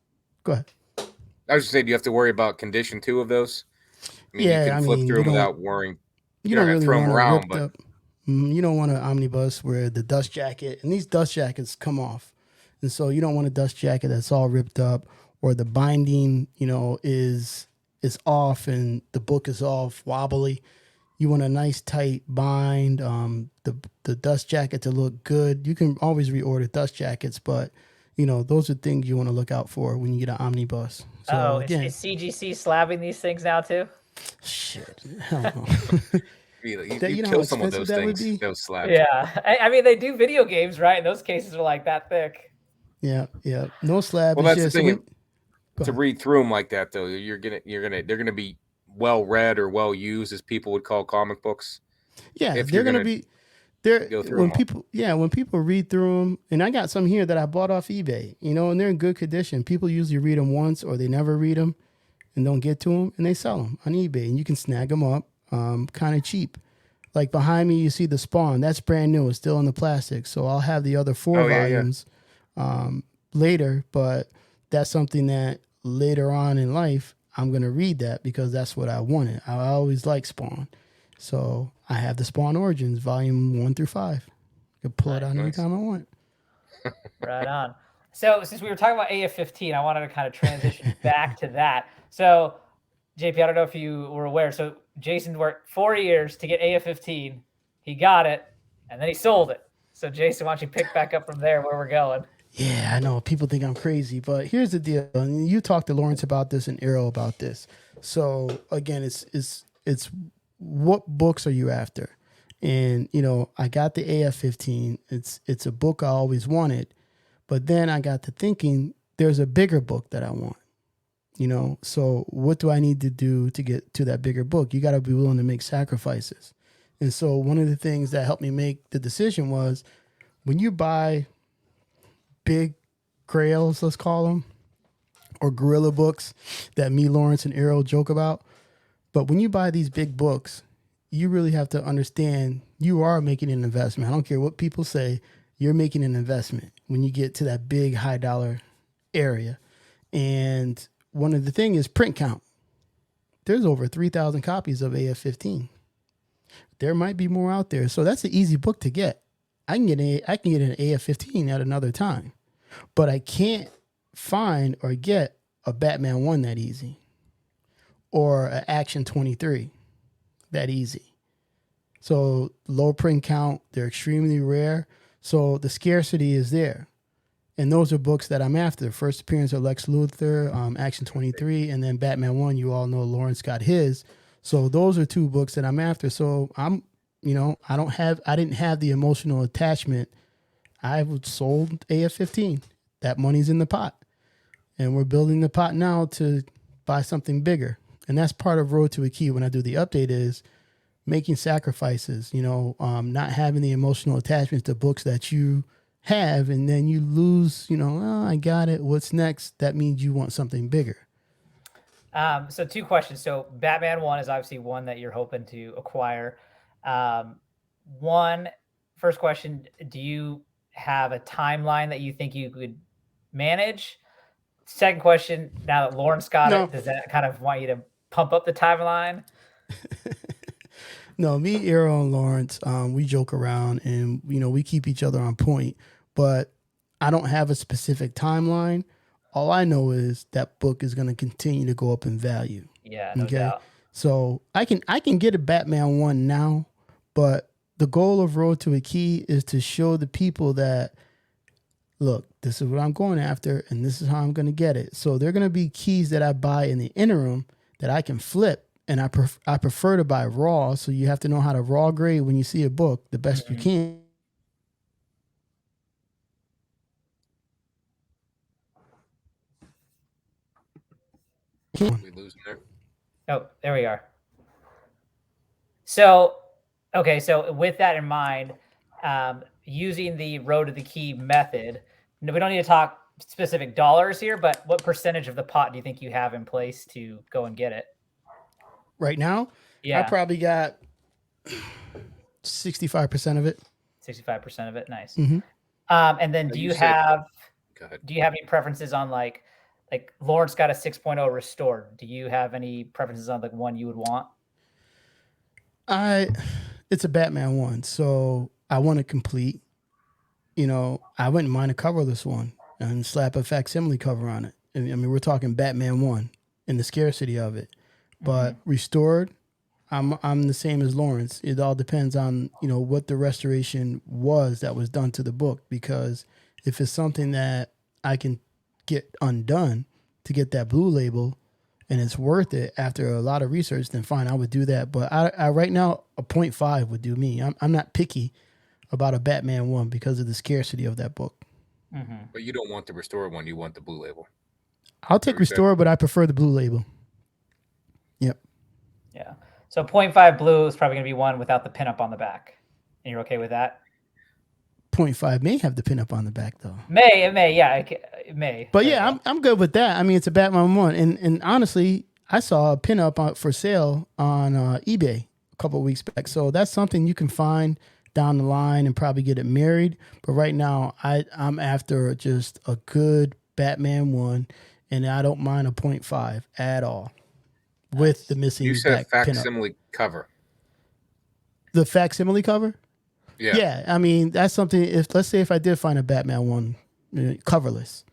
Go ahead. I was just saying, do you have to worry about condition too of those? I mean, Yeah, you can I flip mean, through you them don't- without worrying. You You're don't not really gonna throw want 'em to around, rip but you don't want an omnibus where the dust jacket and these dust jackets come off, and so you don't want a dust jacket that's all ripped up or the binding, is off and the book is all wobbly. You want a nice tight bind. The dust jacket to look good. You can always reorder dust jackets, but those are things you want to look out for when you get an omnibus. So is CGC slabbing these things now too? Shit, hell no. you That, how kill someone with expensive those that would things. be? Those slabs. Yeah. I mean, they do video games, right? In those cases are like that thick. Yeah. No slab. Well, It's that's the just thing. To read through them like that, though, they're gonna be well read or well used, as people would call comic books. Yeah, if they're you're gonna gonna be there go through when 'em all. people read through them. And I got some here that I bought off eBay, and they're in good condition. People usually read them once or they never read them and don't get to them, and they sell them on eBay, and you can snag them up kind of cheap. Like behind me, you see the Spawn. That's brand new. It's still in the plastic. So I'll have the other four Oh, yeah, yeah. volumes later, but that's something that later on in life, I'm going to read that because that's what I wanted. I always like Spawn. So I have the Spawn Origins, volume 1 through 5. I can pull it out anytime I want. Right on. So since we were talking about AF-15, I wanted to kind of transition back to that. So JP, I don't know if you were aware. So Jason worked 4 years to get AF-15. He got it, and then he sold it. So Jason, why don't you pick back up from there where we're going? Yeah, I know people think I'm crazy, but here's the deal. And you talked to Lawrence about this and Arrow about this. So again, it's what books are you after? And I got the AF-15. It's a book I always wanted, but then I got to thinking there's a bigger book that I want. So what do I need to do to get to that bigger book? You got to be willing to make sacrifices. And so one of the things that helped me make the decision was when you buy big grails, let's call them, or gorilla books that me, Lawrence, and Arrow joke about. But when you buy these big books, you really have to understand you are making an investment. I don't care what people say, you're making an investment when you get to that big high dollar area. And one of the things is print count. There's over 3,000 copies of AF-15. There might be more out there. So that's an easy book to get. I can get an AF-15 at another time, but I can't find or get a Batman 1 that easy or an Action 23 that easy. So low print count, they're extremely rare. So the scarcity is there. And those are books that I'm after. First appearance of Lex Luthor, Action 23, and then Batman 1, you all know Lawrence got his. So those are two books that I'm after. So I didn't have the emotional attachment. I sold AF-15. That money's in the pot. And we're building the pot now to buy something bigger. And that's part of Road to a Key when I do the update is making sacrifices, not having the emotional attachment to books that you have, and then you lose, I got it. What's next? That means you want something bigger. So two questions. So Batman 1 is obviously one that you're hoping to acquire. First question, do you have a timeline that you think you could manage? Second question, now that Lawrence got No. it, does that kind of want you to pump up the timeline? No, me, Arrow, and Lawrence, we joke around and we keep each other on point. But I don't have a specific timeline. All I know is that book is going to continue to go up in value. Yeah, no doubt. So I can get a Batman 1 now, but the goal of Road to a Key is to show the people that, look, this is what I'm going after, and this is how I'm going to get it. So there are going to be keys that I buy in the interim that I can flip, and I prefer to buy raw. So you have to know how to raw grade when you see a book the best you can. We losing there? Oh, there we are. So, okay, so with that in mind, using the Road to the Key method, we don't need to talk specific dollars here, but what percentage of the pot do you think you have in place to go and get it? Right now, Yeah, I probably got 65% of it. 65% of it. Nice. Mhm. And then do you have Go ahead. any preferences on like Lawrence got a 6.0 restored? Do you have any preferences on like one you would want? It's a Batman 1, so I want it complete. I wouldn't mind a coverless one and slap a facsimile cover on it. I mean, we're talking Batman 1 and the scarcity of it. But restored, I'm the same as Lawrence. It all depends on, what the restoration was that was done to the book, because if it's something that I can get undone to get that blue label and it's worth it after a lot of research, then fine, I would do that. But I right now, a 0.5 would do me. I'm not picky about a Batman 1 because of the scarcity of that book. But you don't want the restored one. You want the blue label. I'll take restored, but I prefer the blue label. Yep. Yeah. So 0.5 blue is probably going to be one without the pinup on the back. And you're okay with that? 0.5 may have the pinup on the back, though. It may. But yeah, I'm good with that. I mean, it's a Batman 1. And honestly, I saw a pinup for sale on eBay a couple of weeks back. So that's something you can find down the line and probably get it married. But right now, I'm after just a good Batman 1, and I don't mind a 0.5 at all with the missing. You said back facsimile cover. The facsimile cover? Yeah. Yeah, I mean, that's something. Let's say if I did find a Batman 1 coverless,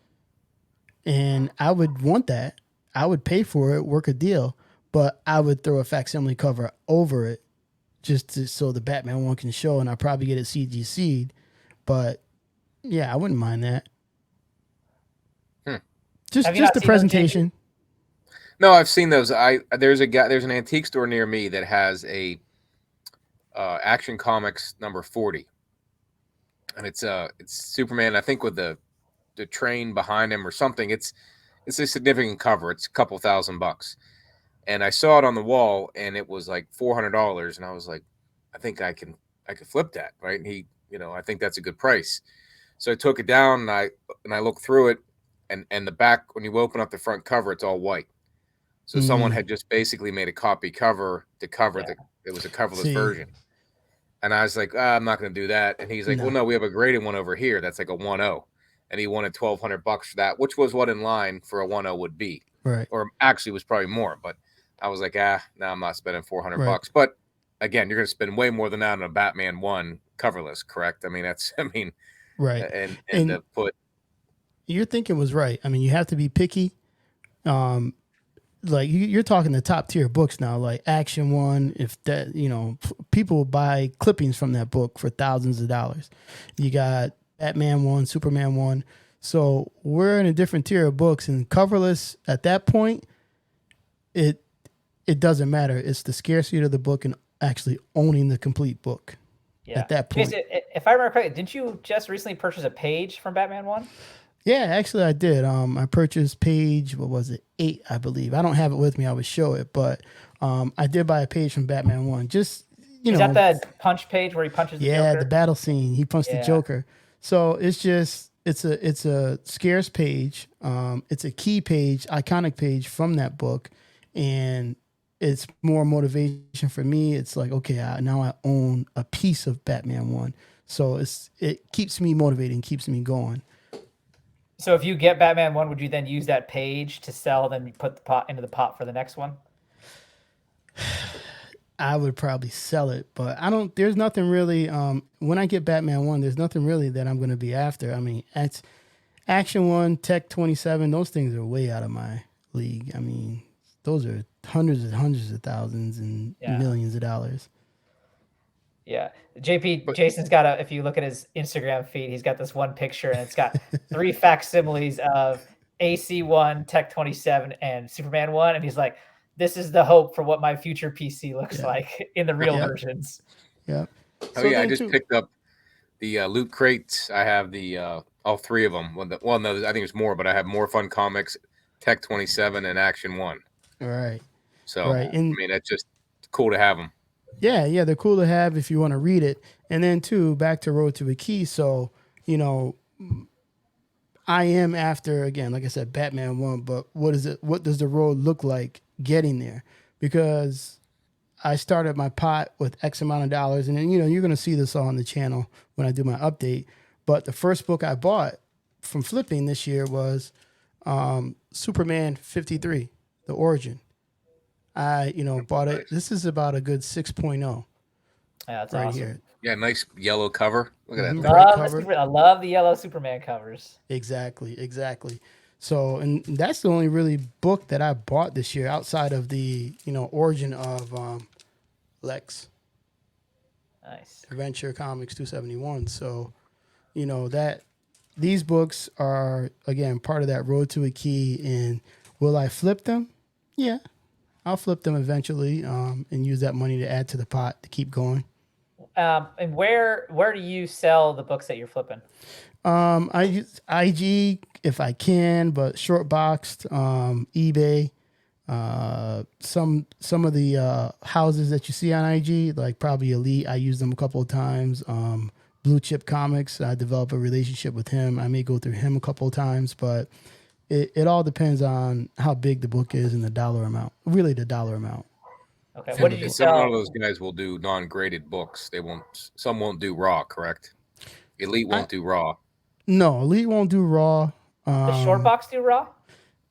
and I would want that, I would pay for it, work a deal, but I would throw a facsimile cover over it so the Batman 1 can show, and I'll probably get it CGC'd. But yeah, I wouldn't mind that. Just the presentation. No, I've seen those. There's an antique store near me that has a Action Comics number 40, and it's Superman, I think, with the train behind him or something. It's a significant cover. It's a couple $1,000, and I saw it on the wall, and it was like $400, and I was like, I think I could flip that, right? And he, I think that's a good price. So I took it down, and I looked through it, and the back, when you open up the front cover, it's all white. So someone had just basically made a copy cover to cover it was a coverless version. And I was like, I'm not going to do that. And he's like, well, no, we have a graded one over here. That's like a 1.0. And he wanted $1,200 for that, which was what in line for a 1.0 would be. Right. Or actually was probably more. But I was like, no, I'm not spending $400. But again, you're going to spend way more than that on a Batman 1 coverless, correct? I mean, right. And to put. Your thinking was right. I mean, you have to be picky. Like you're talking the top tier books now, like Action 1. If that, people buy clippings from that book for thousands of dollars. You got Batman 1, Superman 1. So we're in a different tier of books, and coverless at that point, it doesn't matter. It's the scarcity of the book and actually owning the complete book. Yeah. At that point. Jason, if I remember correctly, didn't you just recently purchase a page from Batman 1? Yeah, actually I did. I purchased page, 8, I believe. I don't have it with me. I would show it, but I did buy a page from Batman 1. Just, Is that the punch page where he punches the Joker? Yeah, the battle scene. He punched the Joker. So it's a scarce page. It's a key page, iconic page from that book, and it's more motivation for me. It's like, okay, now I own a piece of Batman 1. So it keeps me motivated and keeps me going. So if you get Batman 1, would you then use that page to sell, then you put the pot into the pot for the next one? I would probably sell it, but I don't. There's nothing really. When I get Batman 1, there's nothing really that I'm going to be after. I mean, it's Action 1, Tech 27. Those things are way out of my league. I mean, those are hundreds and hundreds of thousands and millions of dollars. Yeah. Jason's got if you look at his Instagram feed, he's got this one picture and it's got 3 facsimiles of AC1, Tech 27, and Superman 1. And he's like, this is the hope for what my future PC looks like in the real versions. Yeah. Oh, yeah. I just picked up the loot crates. I have the all 3 of them. Well, no, I think it's more, but I have More Fun Comics, Tech 27, and Action 1. All right. So, I mean, that's just cool to have them. Yeah, they're cool to have if you want to read it. And then, too, back to Road to a Key. So, I am after, again, like I said, Batman 1, but what is it? What does the road look like getting there? Because I started my pot with X amount of dollars, and then, you're going to see this all on the channel when I do my update. But the first book I bought from flipping this year was Superman 53, The Origin. I, bought it. This is about a good 6.0. Yeah, that's right awesome. here. Yeah, nice yellow cover. Look at that. I love the yellow Superman covers. Exactly. So, and that's the only really book that I bought this year outside of the, origin of Lex. Nice. Adventure Comics 271. So, that these books are, again, part of that Road to a Key. And will I flip them? Yeah. I'll flip them eventually and use that money to add to the pot to keep going. And where do you sell the books that you're flipping? I use IG if I can, but short boxed, eBay. Some of the houses that you see on IG, like probably Elite, I use them a couple of times. Blue Chip Comics, I develop a relationship with him. I may go through him a couple of times, but it all depends on how big the book is and the dollar amount. Really, the dollar amount. Okay. What did you sell? Some of those guys will do non-graded books. They won't. Some won't do raw. Correct. Elite won't do raw. No, Elite won't do raw. The short box do raw?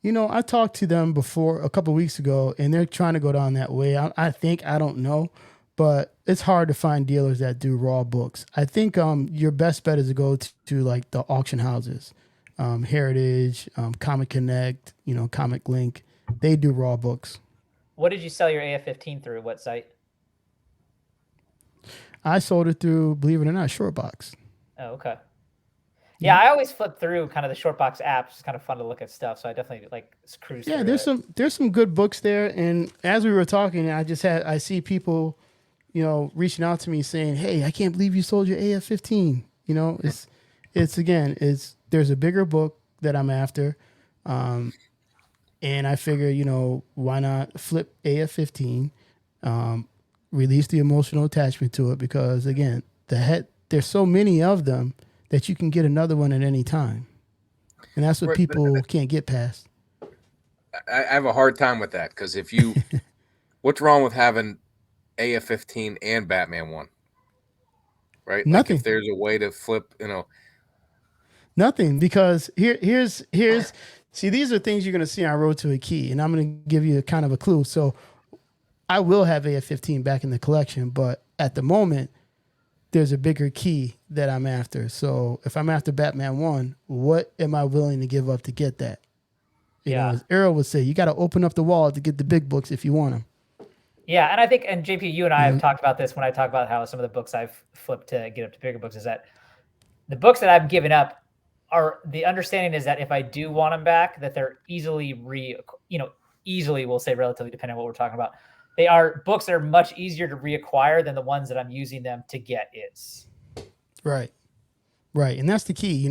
I talked to them before a couple of weeks ago, and they're trying to go down that way. I don't know, but it's hard to find dealers that do raw books. I think your best bet is to go to like the auction houses, Heritage, Comic Connect, Comic Link. They do raw books. What did you sell your AF-15 through? What site? I sold it through, believe it or not, Shortbox. Oh, okay. Yeah, I always flip through kind of the Shortbox apps. It's kind of fun to look at stuff, so I definitely like cruise. Yeah, there's some good books there, and as we were talking, I see people, reaching out to me saying, "Hey, I can't believe you sold your AF-15." There's a bigger book that I'm after, and I figure, why not flip AF-15, release the emotional attachment to it, because again, there's so many of them that you can get another one at any time. And that's what people can't get past. I have a hard time with that, because what's wrong with having AF-15 and Batman 1? Right? Nothing. Like if there's a way to flip, Nothing, because here's see, these are things you're going to see on Road to a Key, and I'm going to give you a kind of a clue. So I will have AF-15 back in the collection, but at the moment, there's a bigger key that I'm after. So if I'm after Batman 1, what am I willing to give up to get that? You know, as Arrow would say, you got to open up the wall to get the big books if you want them. Yeah, and I think, and JP, you and I have talked about this when I talk about how some of the books I've flipped to get up to bigger books, is that the books that I've given up the understanding is that if I do want them back, that they're easily we'll say relatively, depending on what we're talking about. They are books that are much easier to reacquire than the ones that I'm using them to get is. Right. And that's the key.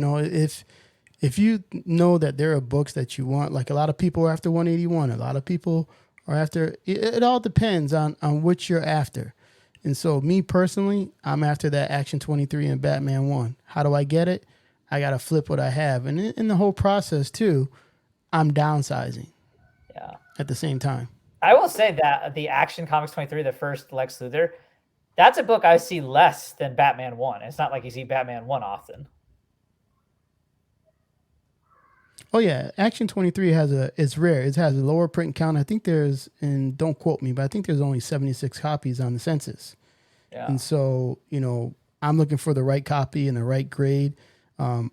If you know that there are books that you want, like a lot of people are after 181, a lot of people are after, it all depends on what you're after. And so me personally, I'm after that Action 23 and Batman 1. How do I get it? I got to flip what I have. And in the whole process too, I'm downsizing. Yeah. At the same time. I will say that the Action Comics 23, the first Lex Luthor, that's a book I see less than Batman 1. It's not like you see Batman 1 often. Oh yeah, Action 23 it's rare. It has a lower print count. I think there's, and don't quote me, but I think there's only 76 copies on the census. Yeah. And so, I'm looking for the right copy and the right grade. Um,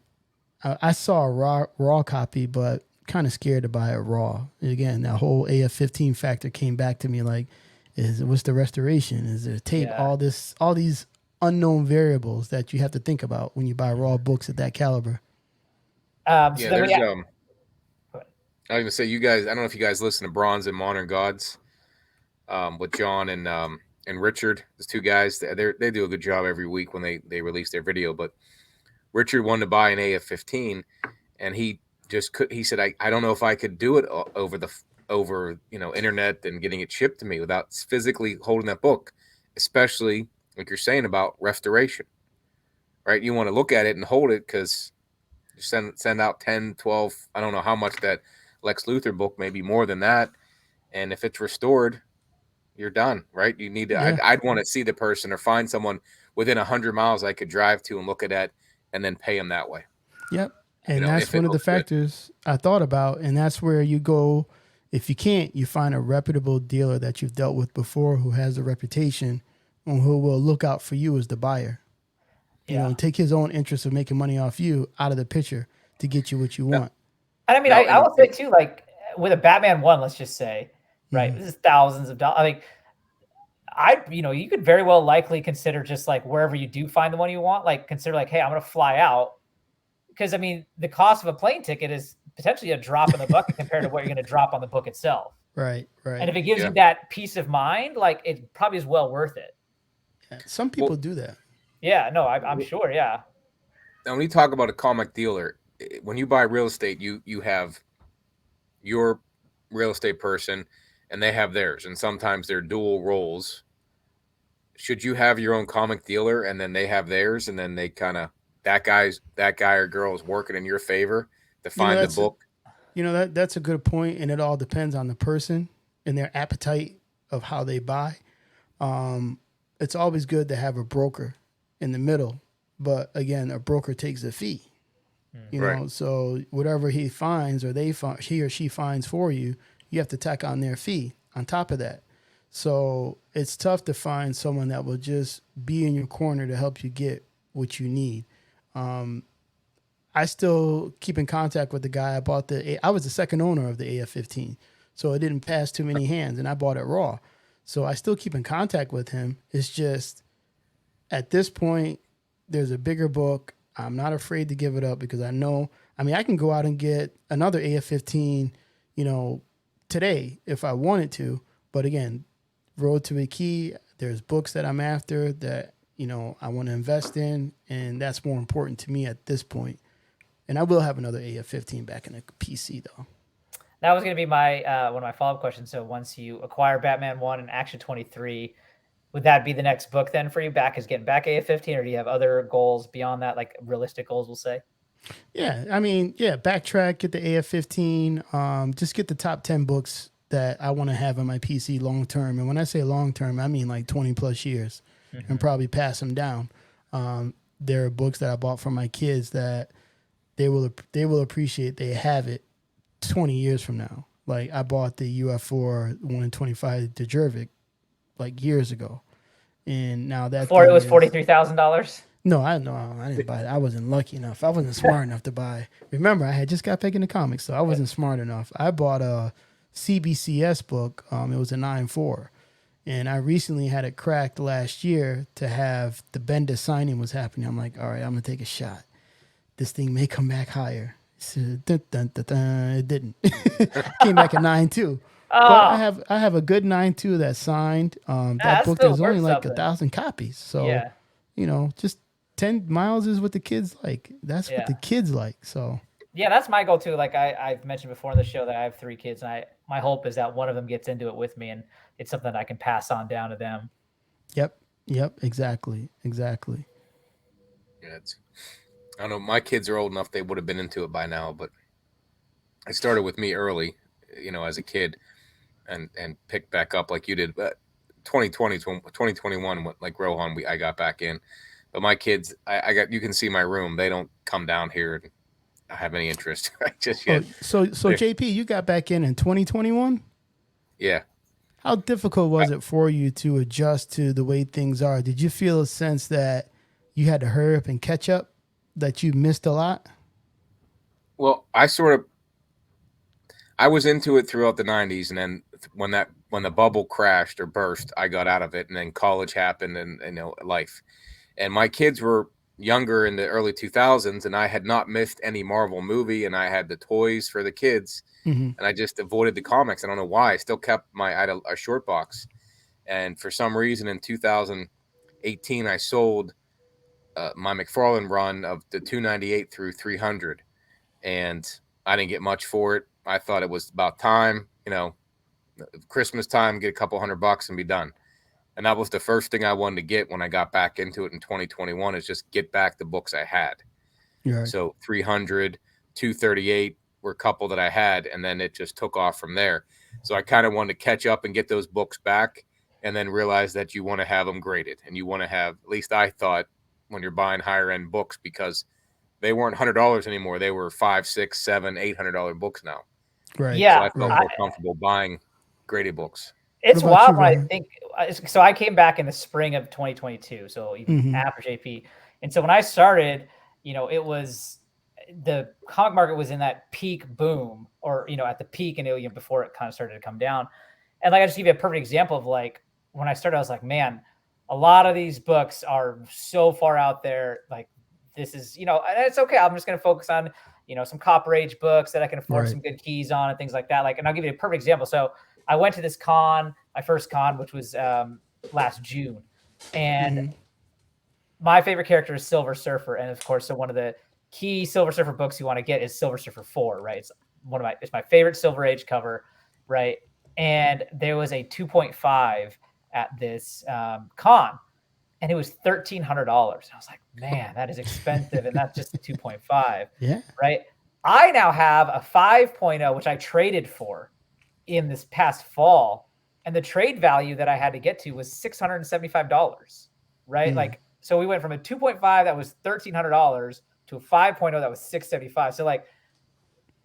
I saw a raw copy, but kind of scared to buy it raw. Again, that whole AF-15 factor came back to me like, what's the restoration? Is there tape? Yeah. All these unknown variables that you have to think about when you buy raw books at that caliber. So Yeah, then there's we. I was gonna say, you guys. I don't know if you guys listen to Bronze and Modern Gods, with John and Richard. Those two guys, they do a good job every week when they release their video. But Richard wanted to buy an AF-15, and he just could. He said, I don't know if I could do it over internet and getting it shipped to me without physically holding that book, especially like you're saying about restoration, right? You want to look at it and hold it because you send out 10, 12. I don't know how much that Lex Luthor book, maybe more than that. And if it's restored, you're done, right? You need to. Yeah. I'd want to see the person or find someone within 100 miles I could drive to and look at that, and then pay them that way. Yep. And that's If it one of the looks good. factors I thought about. And that's where you go. If you can't, you find a reputable dealer that you've dealt with before who has a reputation and who will look out for you as the buyer. Yeah. Take his own interest of making money off you out of the picture to get you what you want. And I mean, Now, I will say too, like with a Batman 1, let's just say, right? Mhm. This is thousands of dollars. I mean, you could very well likely consider just like wherever you do find the one you want, like consider like, hey, I'm going to fly out. Because I mean, the cost of a plane ticket is potentially a drop in the bucket compared to what you're going to drop on the book itself. Right. And if it gives Yeah. you that peace of mind, like it probably is well worth it. Yeah. Some people do that. Yeah, no, I'm sure. Yeah. Now, when you talk about a comic dealer, when you buy real estate, you have your real estate person, and they have theirs, and sometimes they're dual roles. Should you have your own comic dealer, and then they have theirs, and then they kind of that guy or girl is working in your favor to You know, find the that's book? that's a good point, and it all depends on the person and their appetite of how they buy. It's always good to have a broker in the middle, but again, a broker takes a fee. Right. So whatever he finds or he or she finds for you, you have to tack on their fee on top of that. So it's tough to find someone that will just be in your corner to help you get what you need. I still keep in contact with the guy I bought I was the second owner of the AF-15, so it didn't pass too many hands, and I bought it raw. So I still keep in contact with him. It's just at this point, there's a bigger book. I'm not afraid to give it up because I know. I mean, I can go out and get another AF-15, today if I wanted to. But again, road to a key. There's books that I'm after that I want to invest in, and that's more important to me at this point. And I will have another AF-15 back in the PC though. That was going to be my one of my follow-up questions. So once you acquire Batman 1 and Action 23, would that be the next book then for you? Getting back AF-15, or do you have other goals beyond that, like realistic goals, we'll say? Yeah, I mean, backtrack, get the AF-15, just get the top 10 books that I want to have on my PC long term. And when I say long term, I mean like 20 plus years, and probably pass them down. There are books that I bought for my kids that they will appreciate. They have it 20 years from now. Like I bought the UF4 1 in 25 Djurjevic like years ago, and now that Before it thing was is $43,000. no, I didn't buy it. I wasn't lucky enough. I wasn't smart enough to buy. Remember, I had just got back into comics, so I wasn't smart enough. I bought a CBCS book. It was a 9.4, and I recently had it cracked last year to have the Bendis signing was happening. I'm like, all right, I'm gonna take a shot. This thing may come back higher. Dun, dun, dun, dun. It didn't. Came back at 9.2. But I have a good 9.2 that's signed. That book still there's only worth like something. 1,000 copies. So Yeah. just 10 miles is what the kids like. That's what the kids like. So Yeah, that's my goal too. Like I've mentioned before in the show that I have 3 kids, and my hope is that one of them gets into it with me, and it's something that I can pass on down to them. Yep, exactly. Yeah, I don't know. My kids are old enough; they would have been into it by now. But it started with me early, as a kid, and picked back up like you did. But 2021, like Rohan, I got back in. But my kids, I got. You can see my room. They don't come down here. have any interest just Oh, yet. so JP, you got back in 2021. Yeah. How difficult was it for you to adjust to the way things are? Did you feel a sense that you had to hurry up and catch up, that you missed a lot? Well, I was into it throughout the 90s, and then when the bubble crashed or burst, I got out of it, and then college happened, and life. And my kids were younger in the early 2000s, and I had not missed any Marvel movie, and I had the toys for the kids, Mm-hmm. and I just avoided the comics. I don't know why. I still kept I had a short box, and for some reason in 2018 I sold my McFarlane run of the 298 through 300, and I didn't get much for it. I thought it was about time, Christmas time, get a couple $100 and be done. And that was the first thing I wanted to get when I got back into it in 2021, is just get back the books I had. Right. So 300, 238 were a couple that I had, and then it just took off from there. So I kind of wanted to catch up and get those books back, and then realize that you want to have them graded, and you want to have, at least I thought, when you're buying higher end books, because they weren't $100 anymore. They were $500, $600, $700, $800 books now. Right. So Yeah, I felt Right. more comfortable buying graded books. What it's about you, wild when I Rohan? think. So I came back in the spring of 2022, so even Mm-hmm. after JP. And so when I started, it was the comic market was in that peak boom, or at the peak, and before it kind of started to come down. And like I just give you a perfect example of like when I started, I was like, man, a lot of these books are so far out there. Like this is, and it's okay. I'm just going to focus on, some copper age books that I can afford Right. some good keys on and things like that. Like, and I'll give you a perfect example. So I went to this con, my first con, which was last June, and Mm-hmm. my favorite character is Silver Surfer, and of course, so one of the key Silver Surfer books you want to get is Silver Surfer 4, right? It's my favorite Silver Age cover, right? And there was a 2.5 at this con, and it was $1,300. I was like, man, that is expensive, and that's just a 2.5, Yeah. right? I now have a 5.0, which I traded for in this past fall, and the trade value that I had to get to was $675, right? Mm. Like, so we went from a 2.5 that was $1,300 to a 5.0 that was 675. So like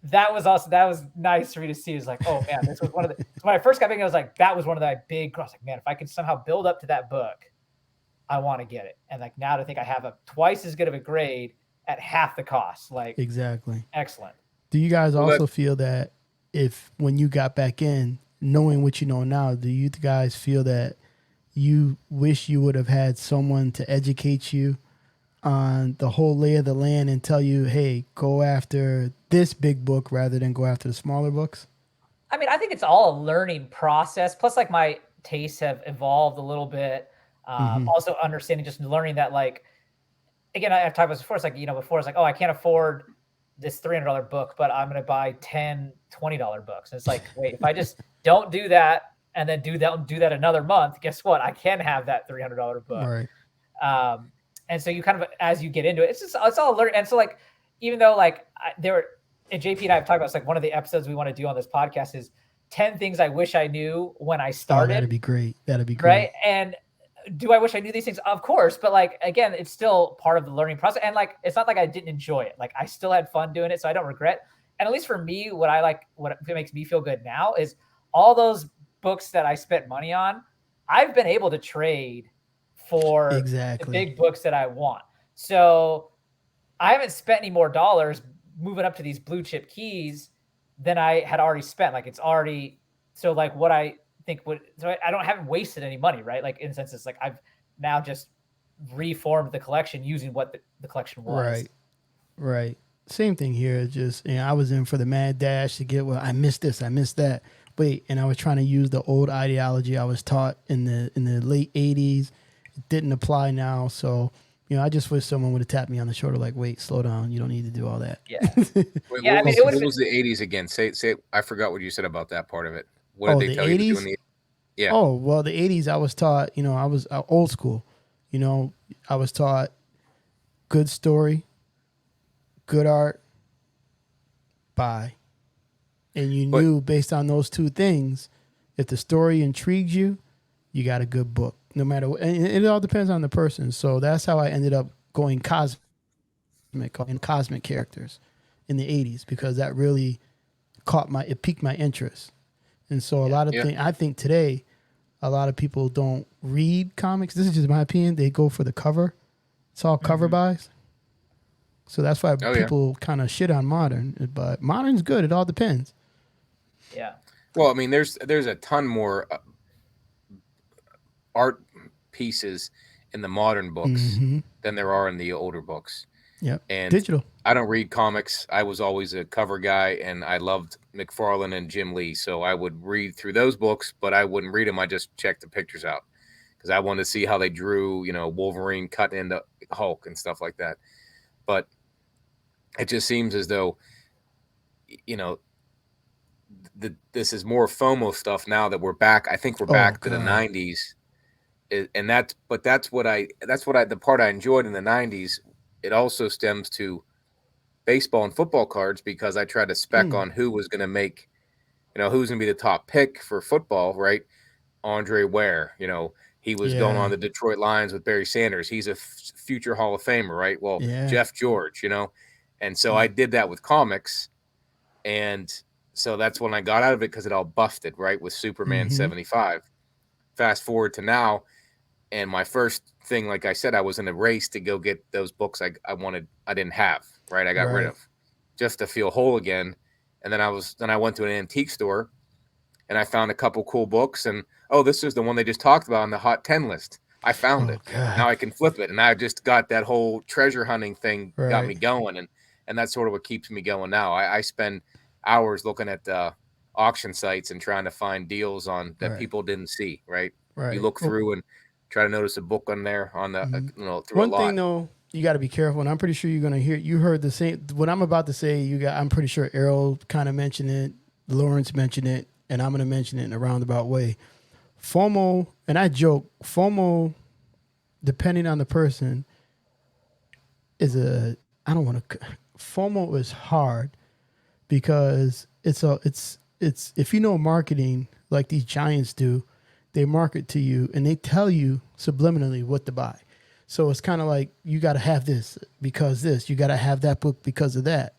that was nice for me to see. Is like, oh man, this was one of the. So when I first got back, I was like, that was one of the big. I was like, man, if I could somehow build up to that book, I want to get it. And like now to think I have a twice as good of a grade at half the cost. Like Exactly. excellent. Do you guys Well, also feel that if when you got back in, knowing what you know now, do you guys feel that you wish you would have had someone to educate you on the whole lay of the land and tell you, hey, go after this big book rather than go after the smaller books? I mean, I think it's all a learning process. Plus, like my tastes have evolved a little bit. Mm-hmm. Also, understanding, just learning that, like, again, I've talked about this before. It's like, before it's like, oh, I can't afford this $300 book, but I'm going to buy 10 $20 books. And it's like, wait, if I just don't do that and then do that another month, guess what? I can have that $300 book. Right. And so you kind of, as you get into it, it's all learning. And so like, even though like and JP and I have talked about, it's like one of the episodes we want to do on this podcast is 10 things I wish I knew when I Oh, started. that'd be great. That'd be great. Right. And do I wish I knew these things? Of course. But like, again, it's still part of the learning process. And like, it's not like I didn't enjoy it. Like I still had fun doing it. So I don't regret. And at least for me, what makes me feel good now is all those books that I spent money on, I've been able to trade for Exactly. the big books that I want. So I haven't spent any more dollars moving up to these blue chip keys than I had already spent. Like it's already, so like what I think so I haven't wasted any money, right? Like in a sense, it's like I've now just reformed the collection using what the collection was. Right. Right. Same thing here. Just, I was in for the mad dash to get, well, I missed this, I missed that. Wait, and I was trying to use the old ideology I was taught in the late 80s. It didn't apply now. So, I just wish someone would have tapped me on the shoulder like, wait, slow down. You don't need to do all that. Yeah. Wait, Yeah, what was the 80s again? Say, I forgot what you said about that part of it. What did they tell 80s? you to do in the? Yeah. Oh, well, the 80s, I was taught, I was old school. I was taught good story, good art, buy. And you knew based on those two things, if the story intrigues you, you got a good book. No matter what, and it all depends on the person. So that's how I ended up going cosmic characters. in the 80s because that really it piqued my interest. And so a lot of things, I think today, a lot of people don't read comics. This is just my opinion. They go for the cover. It's all cover buys. So that's why people kind of shit on modern. But modern's good. It all depends. Yeah. Well, I mean, there's a ton more art pieces in the modern books than there are in the older books. Yep. And digital. I don't read comics. I was always a cover guy, and I loved McFarlane and Jim Lee. So I would read through those books, but I wouldn't read them. I just checked the pictures out because I wanted to see how they drew, Wolverine cut into Hulk and stuff like that. But it just seems as though, this is more FOMO stuff now that we're back. I think we're back to the 90s. And that's what the part I enjoyed in the 90s. It also stems to baseball and football cards because I tried to spec on who was going to make, who's going to be the top pick for football, right? Andre Ware, he was going on the Detroit Lions with Barry Sanders. He's a future Hall of Famer, right? Well, Jeff George, and so I did that with comics. And so that's when I got out of it because it all busted, right, with Superman 75. Fast forward to now, and my first thing, like I said, I was in a race to go get those books I wanted. I didn't have, right? I got rid of just to feel whole again. And then I went to an antique store and I found a couple cool books. And this is the one they just talked about on the Hot 10 list. I found it. God. Now I can flip it. And I just got that whole treasure hunting thing got me going. And that's sort of what keeps me going now. I spend hours looking at auction sites and trying to find deals on that people didn't see, right? You look through and try to notice a book on there on the through one a lot. thing though, you got to be careful, and I'm pretty sure you're gonna hear. You heard the same. What I'm about to say, I'm pretty sure Errol kind of mentioned it, Lawrence mentioned it, and I'm gonna mention it in a roundabout way. FOMO, and I joke, FOMO, depending on the person, FOMO is hard because it's if you know marketing like these giants do, they market to you and they tell you subliminally what to buy. So it's kind of like you got to have this because this, you got to have that book because of that.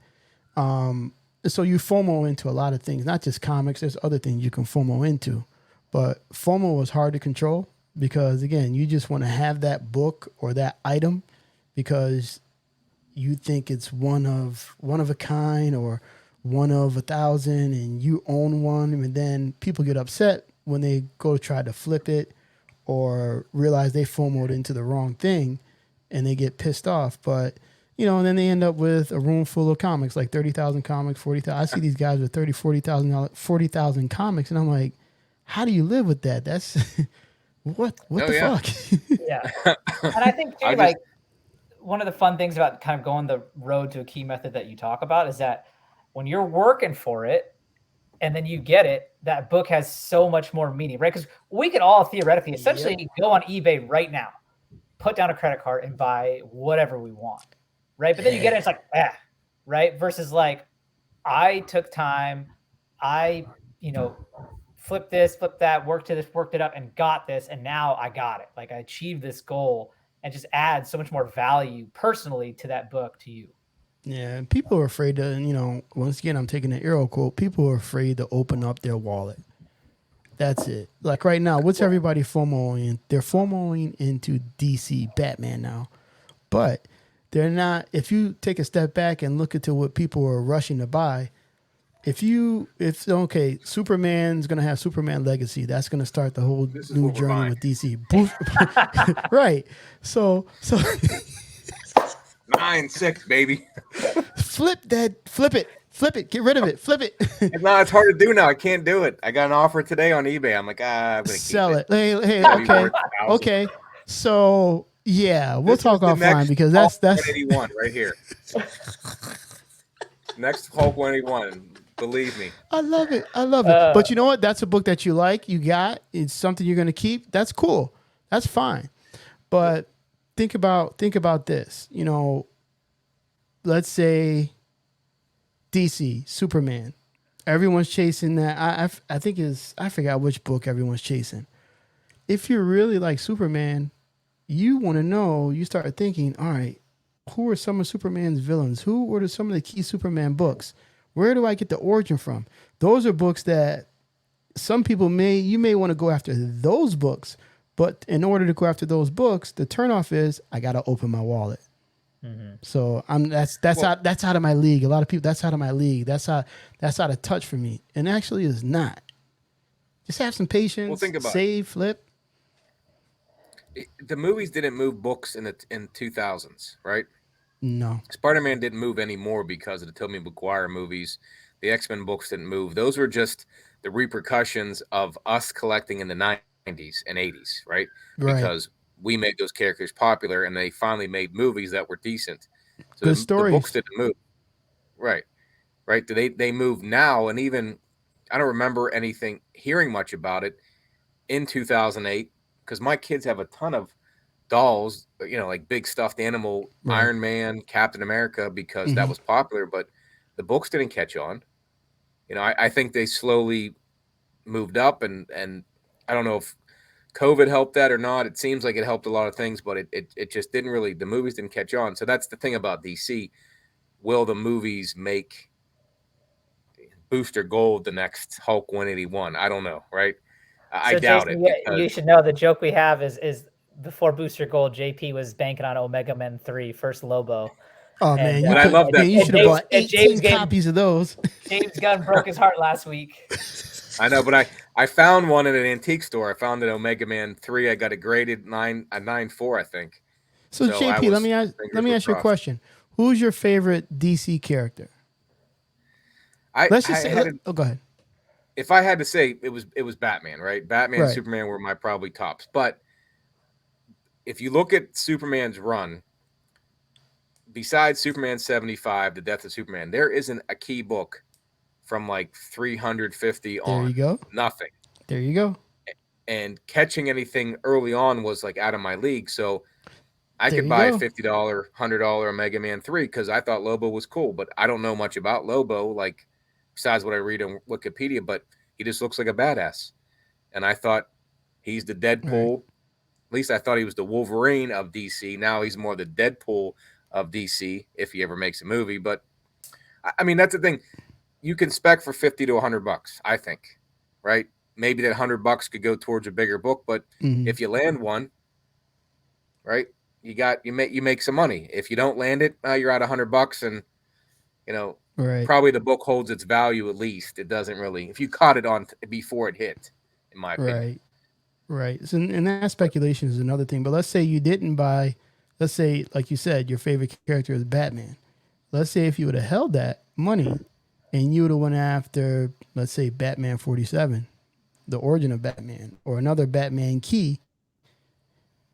So you FOMO into a lot of things, not just comics. There's other things you can FOMO into, but FOMO is hard to control because again, you just want to have that book or that item because you think it's one of a kind or one of 1,000 and you own one. And then people get upset when they go try to flip it or realize they FOMO'd into the wrong thing and they get pissed off. But, and then they end up with a room full of comics, like 30,000 comics, 40,000. I see these guys with 30, 40,000 comics. And I'm like, how do you live with that? That's what the fuck? Yeah. And I think too, one of the fun things about kind of going the road to a key method that you talk about is that when you're working for it, and then you get it, that book has so much more meaning, right? Because we could all theoretically, essentially go on eBay right now, put down a credit card and buy whatever we want, right? But then you get it, it's like, right? Versus like, I took time, I, flipped this, flipped that, worked it up and got this. And now I got it. Like I achieved this goal and just add so much more value personally to that book to you. Yeah, and people are afraid to, once again, I'm taking an Arrow quote. People are afraid to open up their wallet. That's it. Like right now, what's everybody FOMOing? They're FOMOing into DC Batman now. But they're not, if you take a step back and look into what people are rushing to buy, Superman's going to have Superman Legacy. That's going to start the whole new journey with DC. Right. So 9-6, baby. Flip it, get rid of it, flip it. No, it's hard to do now. I can't do it. I got an offer today on eBay. I'm like, I'm gonna sell keep it. Hey, okay. So yeah, we'll talk offline because that's 181 right here. Next Hulk 181. Believe me. I love it. But you know what? That's a book that you like. You got. It's something you're gonna keep. That's cool. That's fine. But think about this. Let's say DC, Superman. Everyone's chasing that. I think I forgot which book everyone's chasing. If you're really like Superman, you want to know, you start thinking, all right, who are some of Superman's villains? Who were some of the key Superman books? Where do I get the origin from? Those are books that some people you may want to go after those books, but in order to go after those books, the turnoff is I got to open my wallet. So that's out of my league. A lot of people, that's out of my league. That's out of touch for me. And actually is not. Just have some patience. Well, think about save, flip. The movies didn't move books in the 2000s, right? No. Spider-Man didn't move anymore because of the Tobey Maguire movies. The X-Men books didn't move. Those were just the repercussions of us collecting in the 90s and 80s, right? Because we made those characters popular and they finally made movies that were decent. So Good the stories. books didn't move. Right. They move now, and even I don't remember hearing much about it in 2008 because my kids have a ton of dolls, like big stuffed animal, Iron Man, Captain America, because that was popular, but the books didn't catch on. I think they slowly moved up, and I don't know if COVID helped that or not. It seems like it helped a lot of things, but it just didn't really, the movies didn't catch on. So that's the thing about DC. Will the movies make Booster Gold the next Hulk 181? I don't know, right? I doubt Jason, it. you should know the joke we have is before Booster Gold, JP was banking on Omega Men 3, first Lobo. Oh man, but I love that. Man, you should have bought 18 copies of those. James Gunn broke his heart last week. I know, but I found one at an antique store. I found an Omega Man 3. I got it graded 9.4, I think. So JP, let me ask you a question. Who's your favorite DC character? Let's just say. Go ahead. If I had to say, it was Batman, right? Batman and Superman were my probably tops. But if you look at Superman's run, besides Superman 75, The Death of Superman, there isn't a key book from like 350 on. There you go. Nothing. There you go. And catching anything early on was like out of my league. So I could buy a $50, $100 Omega Man 3 because I thought Lobo was cool. But I don't know much about Lobo, like besides what I read on Wikipedia, but he just looks like a badass. And I thought he's the Deadpool. At least I thought he was the Wolverine of DC. Now he's more the Deadpool of DC if he ever makes a movie. But I mean, that's the thing. You can spec for $50 to $100, I think, right? Maybe that $100 could go towards a bigger book, but if you land one, right, you make some money. If you don't land it, you're out $100, and probably the book holds its value at least. It doesn't really, if you caught it on before it hit, in my opinion. Right. So, and that speculation is another thing. But let's say you didn't buy, let's say, like you said, your favorite character is Batman. Let's say if you would have held that money and you would have went after, let's say, Batman 47, the origin of Batman, or another Batman key,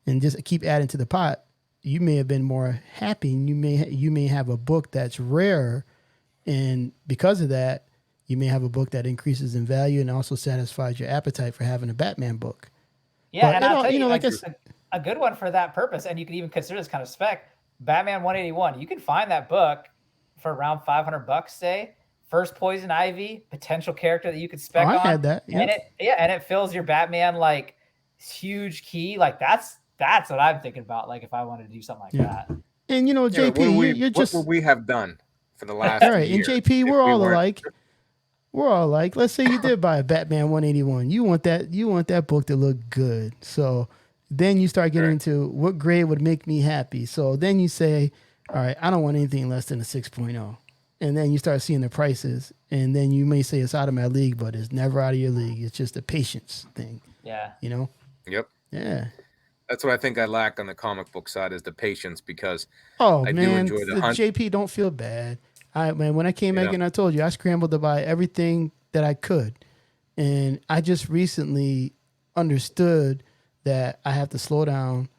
and just keep adding to the pot, you may have been more happy, and you may have a book that's rare, and because of that, you may have a book that increases in value and also satisfies your appetite for having a Batman book. Yeah, but and I'll tell you, like a good one for that purpose, and you can even consider this kind of spec, Batman 181. You can find that book for around $500, say. First Poison Ivy, potential character that you could spec on. I had that. Yep. And it fills your Batman like huge key. Like that's what I'm thinking about. Like if I wanted to do something like that. And JP, you're just what would we have done for the last all right. year? And JP, we're all alike. We're all like, let's say you did buy a Batman 181. You want that book to look good. So then you start getting into what grade would make me happy. So then you say, all right, I don't want anything less than a 6.0. And then you start seeing the prices, and then you may say it's out of my league, but it's never out of your league. It's just a patience thing. Yeah. Yep. Yeah. That's what I think I lack on the comic book side is the patience because I do enjoy the hunt. JP, don't feel bad. When I came back and I told you, I scrambled to buy everything that I could. And I just recently understood that I have to slow down.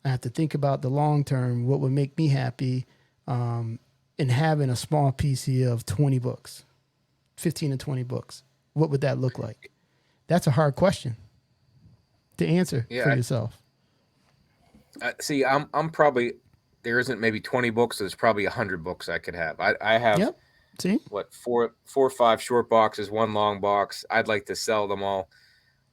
I have to think about the long term, what would make me happy. And having a small PC of 20 books, 15 to 20 books, what would that look like? That's a hard question to answer for yourself. See, I'm probably, there isn't maybe 20 books. There's probably 100 books I could have. I have, four or five short boxes, one long box. I'd like to sell them all.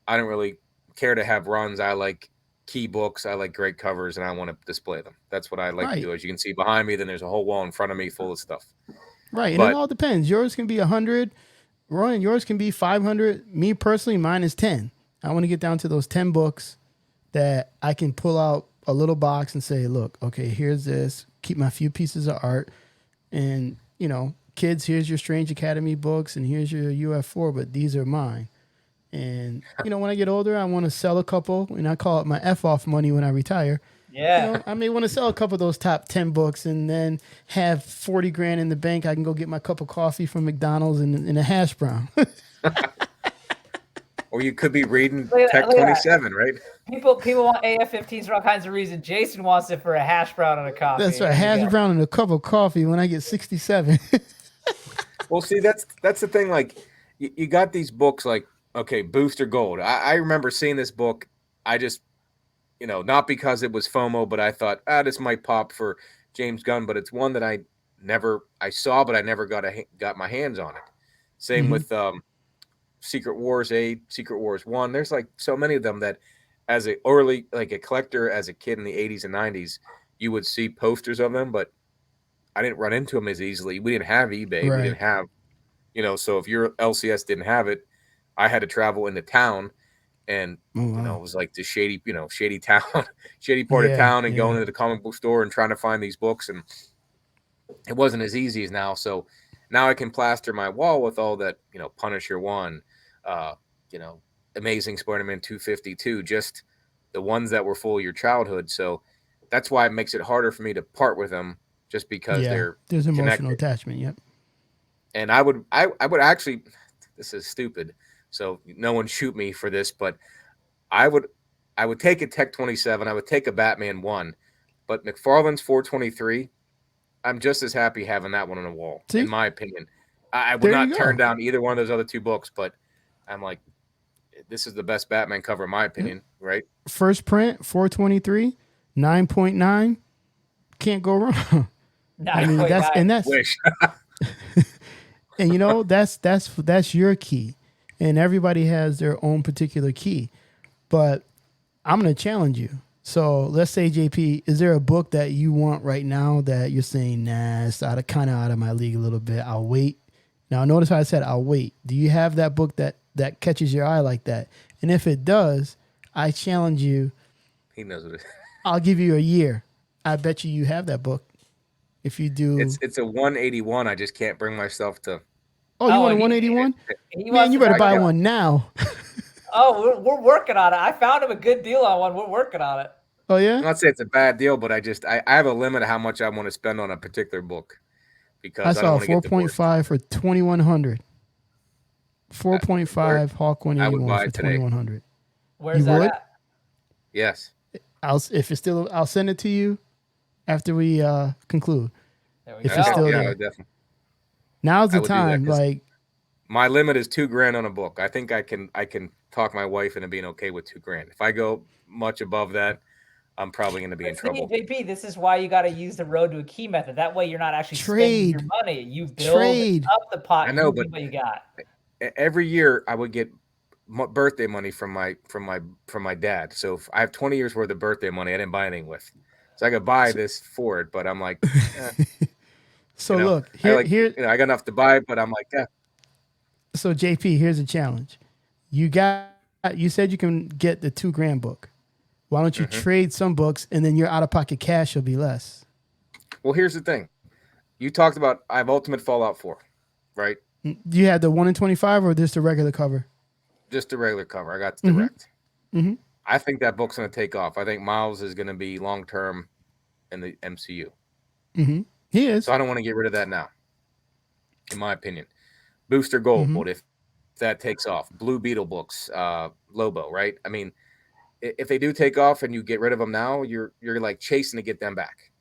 I don't really care to have runs. I like key books. I like great covers, and I want to display them. That's what I like to Right. do. As you can see behind me, then there's a whole wall in front of me full of stuff. Right. And it But all depends. Yours can be 100. Roy, yours can be 500. Me personally, mine is 10. I want to get down to those 10 books that I can pull out a little box and say, look, okay, here's this. Keep my few pieces of art. And, kids, here's your Strange Academy books and here's your UF4, but these are mine. And, when I get older, I want to sell a couple, and I call it my F off money when I retire. Yeah. I may want to sell a couple of those top 10 books and then have 40 grand in the bank. I can go get my cup of coffee from McDonald's and a hash brown. or you could be reading Look Tech at that. 27, right? People want AF-15s for all kinds of reasons. Jason wants it for a hash brown and a coffee. That's right. There you Hash go. brown and a cup of coffee when I get 67. Well, see, that's the thing. Like, you got these books like, okay, Booster Gold. I remember seeing this book. I just, not because it was FOMO, but I thought, this might pop for James Gunn. But it's one that I saw, but I never got my hands on it. Same with Secret Wars 8, Secret Wars 1. There's like so many of them that as a collector as a kid in the 80s and 90s, you would see posters of them, but I didn't run into them as easily. We didn't have eBay. Right. We didn't have, so if your LCS didn't have it, I had to travel into town and, it was like the shady, shady town, shady part of town and going into the comic book store and trying to find these books. And it wasn't as easy as now. So now I can plaster my wall with all that, Punisher 1, Amazing Spider-Man 252, just the ones that were full of your childhood. So that's why it makes it harder for me to part with them, just because there's emotional connected. attachment. Yep. And I would actually, this is stupid, so no one shoot me for this, but I would take a Tech 27, I would take a Batman 1, but McFarlane's 423, I'm just as happy having that one on the wall, in my opinion. I would not turn down either one of those other two books, but I'm like, this is the best Batman cover in my opinion, right? First print, 423, 9.9, can't go wrong. I mean, that's Wish. and that's your key, and everybody has their own particular key. But I'm gonna challenge you. So let's say, JP, is there a book that you want right now that you're saying, nah, it's kind of out of my league a little bit, I'll wait? Now notice how I said I'll wait. Do you have that book that catches your eye like that? And if it does, I challenge you. He knows what it is. I'll give you a year. I bet you have that book. If you do, it's a 181. I just can't bring myself to. Oh, you want a 181? Man, you better buy one now. Oh, we're working on it. I found him a good deal on one. We're working on it. Oh yeah. I'm not saying it's a bad deal, but I have a limit of how much I want to spend on a particular book, because I don't saw want to get 4.5 for 2,100. 4.5 Hawk 181 for 2,100. Where's that at? Yes. I'll send it to you after we conclude. There we If go. it's still there. Definitely. Now's the I would do that, time. 'cause Like, my limit is $2,000 on a book. I think I can talk my wife into being okay with $2,000. If I go much above that, I'm probably going to be in trouble. JP, this is why you got to use the road to a key method. That way, you're not actually spending your money. You build up the pot. I know, but what you got. Every year I would get birthday money from my dad. So if I have 20 years worth of birthday money I didn't buy anything with. So I could buy this for it, but I'm like, so look, here I got enough to buy, but I'm like, yeah. So JP, here's a challenge. You said you can get the $2,000 book. Why don't you trade some books, and then your out-of-pocket cash will be less? Well, here's the thing. You talked about I have Ultimate Fallout 4, right? Do you have the 1 in 25 or just the regular cover? Just the regular cover. I got the direct. Mm-hmm. I think that book's going to take off. I think Miles is going to be long-term in the MCU. Mm-hmm. He is. So I don't want to get rid of that now, in my opinion. Booster Gold, if that takes off. Blue Beetle books, Lobo, right? I mean, if they do take off and you get rid of them now, you're like chasing to get them back.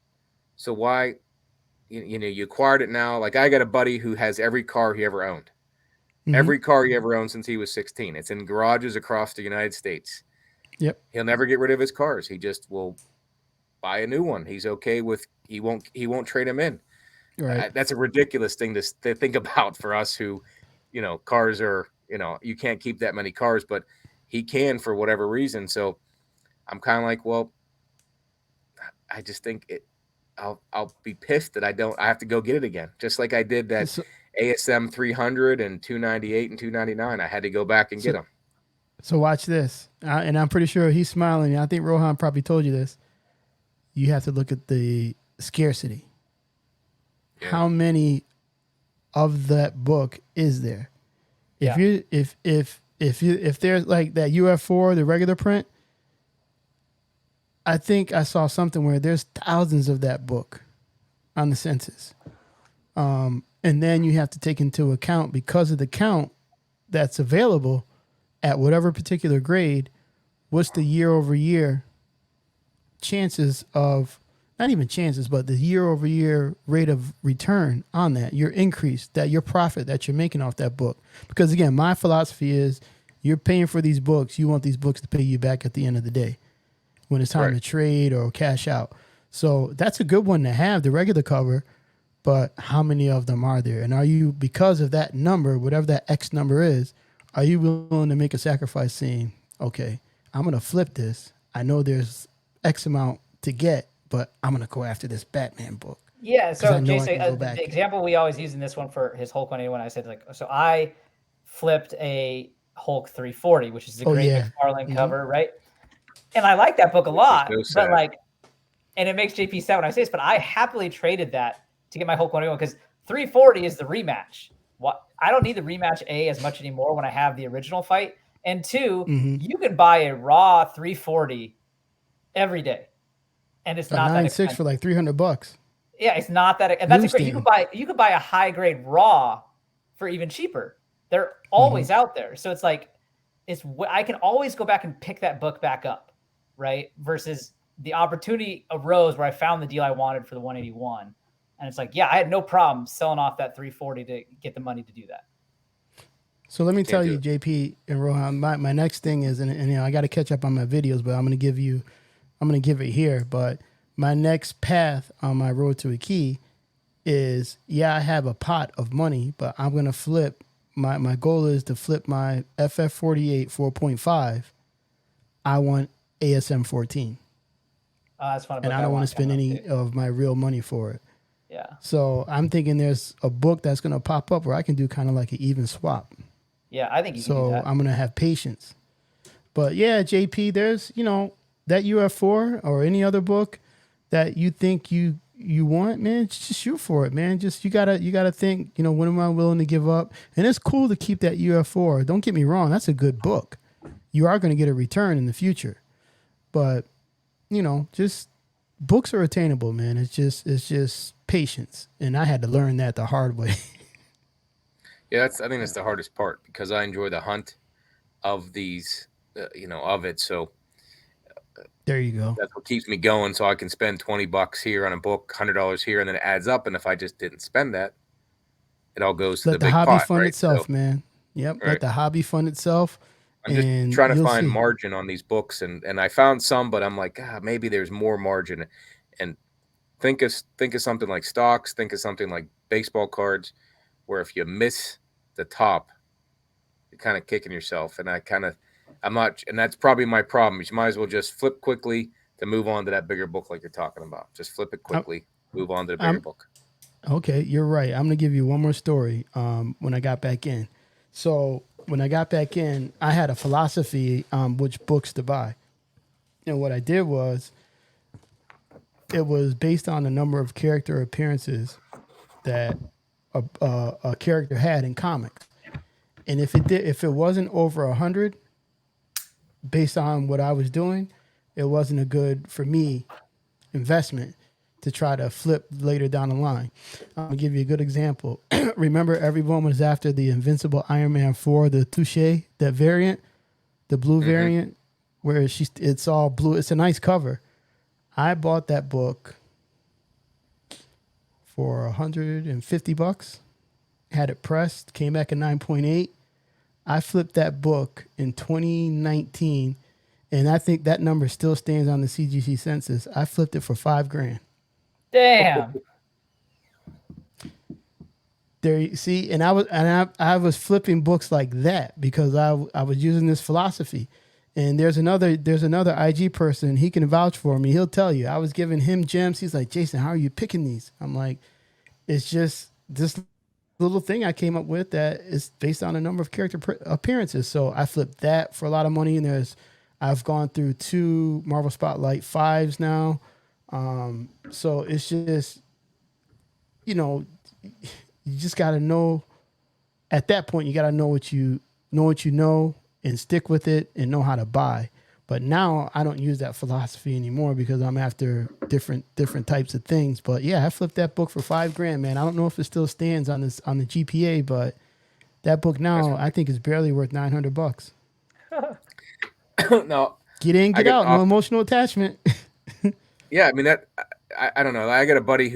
So why, you acquired it now. Like, I got a buddy who has every car he ever owned. Every car he ever owned since he was 16. It's in garages across the United States. Yep. He'll never get rid of his cars. He just will buy a new one. He's okay with, he won't trade them in. Right. That's a ridiculous thing to think about for us who, cars are, you can't keep that many cars, but he can for whatever reason. So I'm kind of like, well, I just think I'll be pissed that I have to go get it again, just like I did that So, ASM 300 and 298 and 299. I had to go back and get so, them. so watch this, and I'm pretty sure he's smiling. I think Rohan probably told you this. You have to look at the scarcity. Yeah. How many of that book is there? If Yeah. if there's like that UF4, the regular print, I think I saw something where there's thousands of that book on the census. And then you have to take into account, because of the count that's available at whatever particular grade, what's the year over year chances of, not even chances, but the year over year rate of return on that, your increase, that your profit that you're making off that book. Because again, my philosophy is you're paying for these books. You want these books to pay you back at the end of the day when it's time to trade or cash out. So that's a good one to have, the regular cover. But how many of them are there? And are you, because of that number, whatever that X number is, are you willing to make a sacrifice saying, okay, I'm going to flip this. I know there's X amount to get, but I'm going to go after this Batman book. Yeah. So I know I Jason, can go back. the example we always use in this one for his Hulk 181, I said, like, so I flipped a Hulk 340, which is the great McFarlane cover, right? And I like that book a lot, but like, and it makes JP sad when I say this, but I happily traded that to get my Hulk 181 because 340 is the rematch. What, I don't need the rematch as much anymore when I have the original fight. And two, you can buy a raw 340 every day, and it's not that expensive. 9.6 for like $300. Yeah, it's not that, and that's a great. You could buy a high grade raw for even cheaper. They're always out there, so it's like I can always go back and pick that book back up, right? Versus the opportunity arose where I found the deal I wanted for the 181, and it's like, yeah, I had no problem selling off that 340 to get the money to do that. So let me tell you, JP and Rohan, my next thing is, and you know, I got to catch up on my videos, but I'm going to give it here. But my next path on my road to a key is, yeah, I have a pot of money, but I'm going to flip. My goal is to flip my FF48 4.5. I want ASM 14. That's fun. And I don't want to spend any of my real money for it. Yeah. So I'm thinking there's a book that's going to pop up where I can do kind of like an even swap. Yeah, I think you can do that. So I'm going to have patience. But yeah, JP, there's, you know, that UF4 or any other book that you think you want, man, just shoot for it, man. Just you gotta think, you know, when am I willing to give up? And it's cool to keep that UF4. Don't get me wrong, that's a good book. You are going to get a return in the future. But, you know, just books are attainable, man. It's just patience. And I had to learn that the hard way. Yeah, I think that's the hardest part, because I enjoy the hunt of these, of it. So there you go. That's what keeps me going. So I can spend $20 here on a book, $100 here, and then it adds up. And if I just didn't spend that, it all goes to the big hobby pot, fund right? itself, man. Yep, right. Let the hobby fund itself. I'm just trying to find margin on these books, and I found some, but I'm like, maybe there's more margin. And think of something like stocks. Think of something like baseball cards, where if you miss the top, you're kind of kicking yourself. And I'm not, and that's probably my problem. You might as well just flip quickly to move on to that bigger book like you're talking about. Just flip it quickly, move on to the bigger book. Okay, you're right. I'm going to give you one more story when I got back in. So when I got back in, I had a philosophy on which books to buy. And what I did was, it was based on the number of character appearances that a character had in comics. And if it wasn't over 100, based on what I was doing, it wasn't a good, for me, investment to try to flip later down the line. I'm going to give you a good example. Remember, everyone was after the Invincible Iron Man 4, the Touche, that variant, the blue variant, where it's all blue. It's a nice cover. I bought that book for $150, had it pressed, came back at 9.8. I flipped that book in 2019, and I think that number still stands on the CGC census. I flipped it for $5,000. Damn. There you see, and I was flipping books like that because I was using this philosophy, And there's another IG person. He can vouch for me. He'll tell you. I was giving him gems. He's like, Jason, how are you picking these? I'm like, it's just this little thing I came up with that is based on a number of character appearances. So I flipped that for a lot of money. And I've gone through 2 Marvel Spotlight 5s now. So it's just, you just got to know. At that point, you got to know what you know and stick with it and know how to buy. But now I don't use that philosophy anymore because I'm after different types of things. But yeah, I flipped that book for $5,000, man. I don't know if it still stands on the GPA, but that book now I think is barely worth $900. No, get in, get out, no emotional attachment. Yeah, I mean I don't know. I got a buddy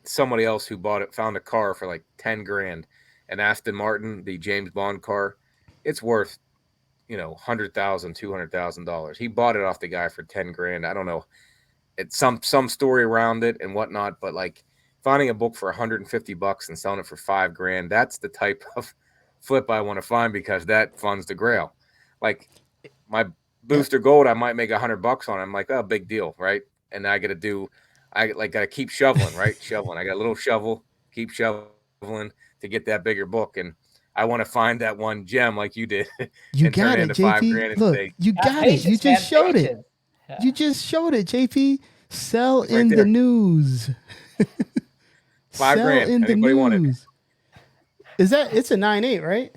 somebody else who found a car for like $10,000, an Aston Martin, the James Bond car. It's worth $100,000, $200,000. He bought it off the guy for $10,000. I don't know. It's some story around it and whatnot, but like finding a book for $150 and selling it for $5,000, that's the type of flip I want to find because that funds the grail. Like my booster gold, I might make $100 on. I'm like, oh, big deal, right? And I got to keep shoveling, right? Shoveling. I got a little shovel, keep shoveling to get that bigger book, and I want to find that one gem like you did. You got it, JP. Look, you got it. You just showed it. You just showed it, JP. Sell in the news. $5,000. In the news. Is that it's a 9.8, right?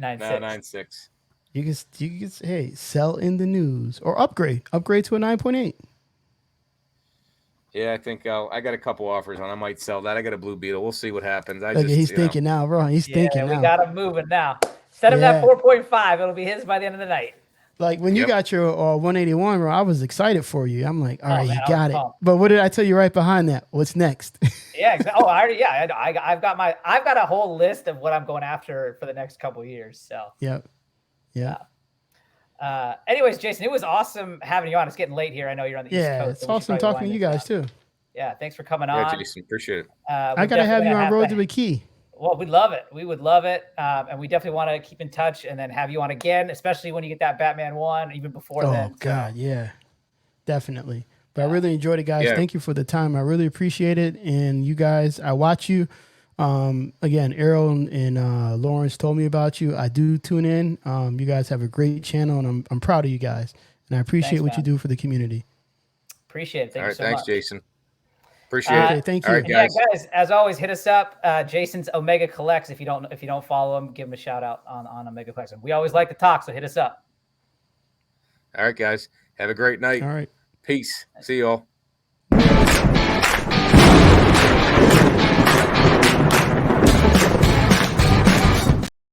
9.6. No, 9.6. You can hey, sell in the news or upgrade to a 9.8. Yeah, I think I got a couple offers on. I might sell that. I got a Blue Beetle. We'll see what happens. He's thinking now, bro. He's thinking now. We got him moving now. Set him that 4.5. It'll be his by the end of the night. Like when you got your 181, bro, I was excited for you. I'm like, all right, you got it. But what did I tell you right behind that? What's next? Yeah, exactly. Oh, I've got a whole list of what I'm going after for the next couple of years. So. Yep. Yeah. Anyways, Jason, it was awesome having you on. It's getting late here. I know you're on the East Coast. Yeah, it's awesome talking to you guys too. Yeah, thanks for coming on. Yeah, Jason, appreciate it. I gotta have you on Road to the Key. Well, we'd love it. We would love it. And we definitely want to keep in touch and then have you on again, especially when you get that Batman 1, even before then. Oh, God, yeah. Definitely. But I really enjoyed it, guys. Yeah. Thank you for the time. I really appreciate it. And you guys, I watch you. Again, Errol and Lawrence told me about you. I do tune in. You guys have a great channel, and I'm proud of you guys. And I appreciate what you do for the community. Appreciate it. Thank you so thanks, much. Jason. Appreciate it. Thank you. All right, guys. Yeah, guys, as always, hit us up. Jason's Omega Collects. If you don't follow him, give him a shout out on Omega Collects. We always like to talk, so hit us up. All right, guys. Have a great night. All right. Peace. See you all.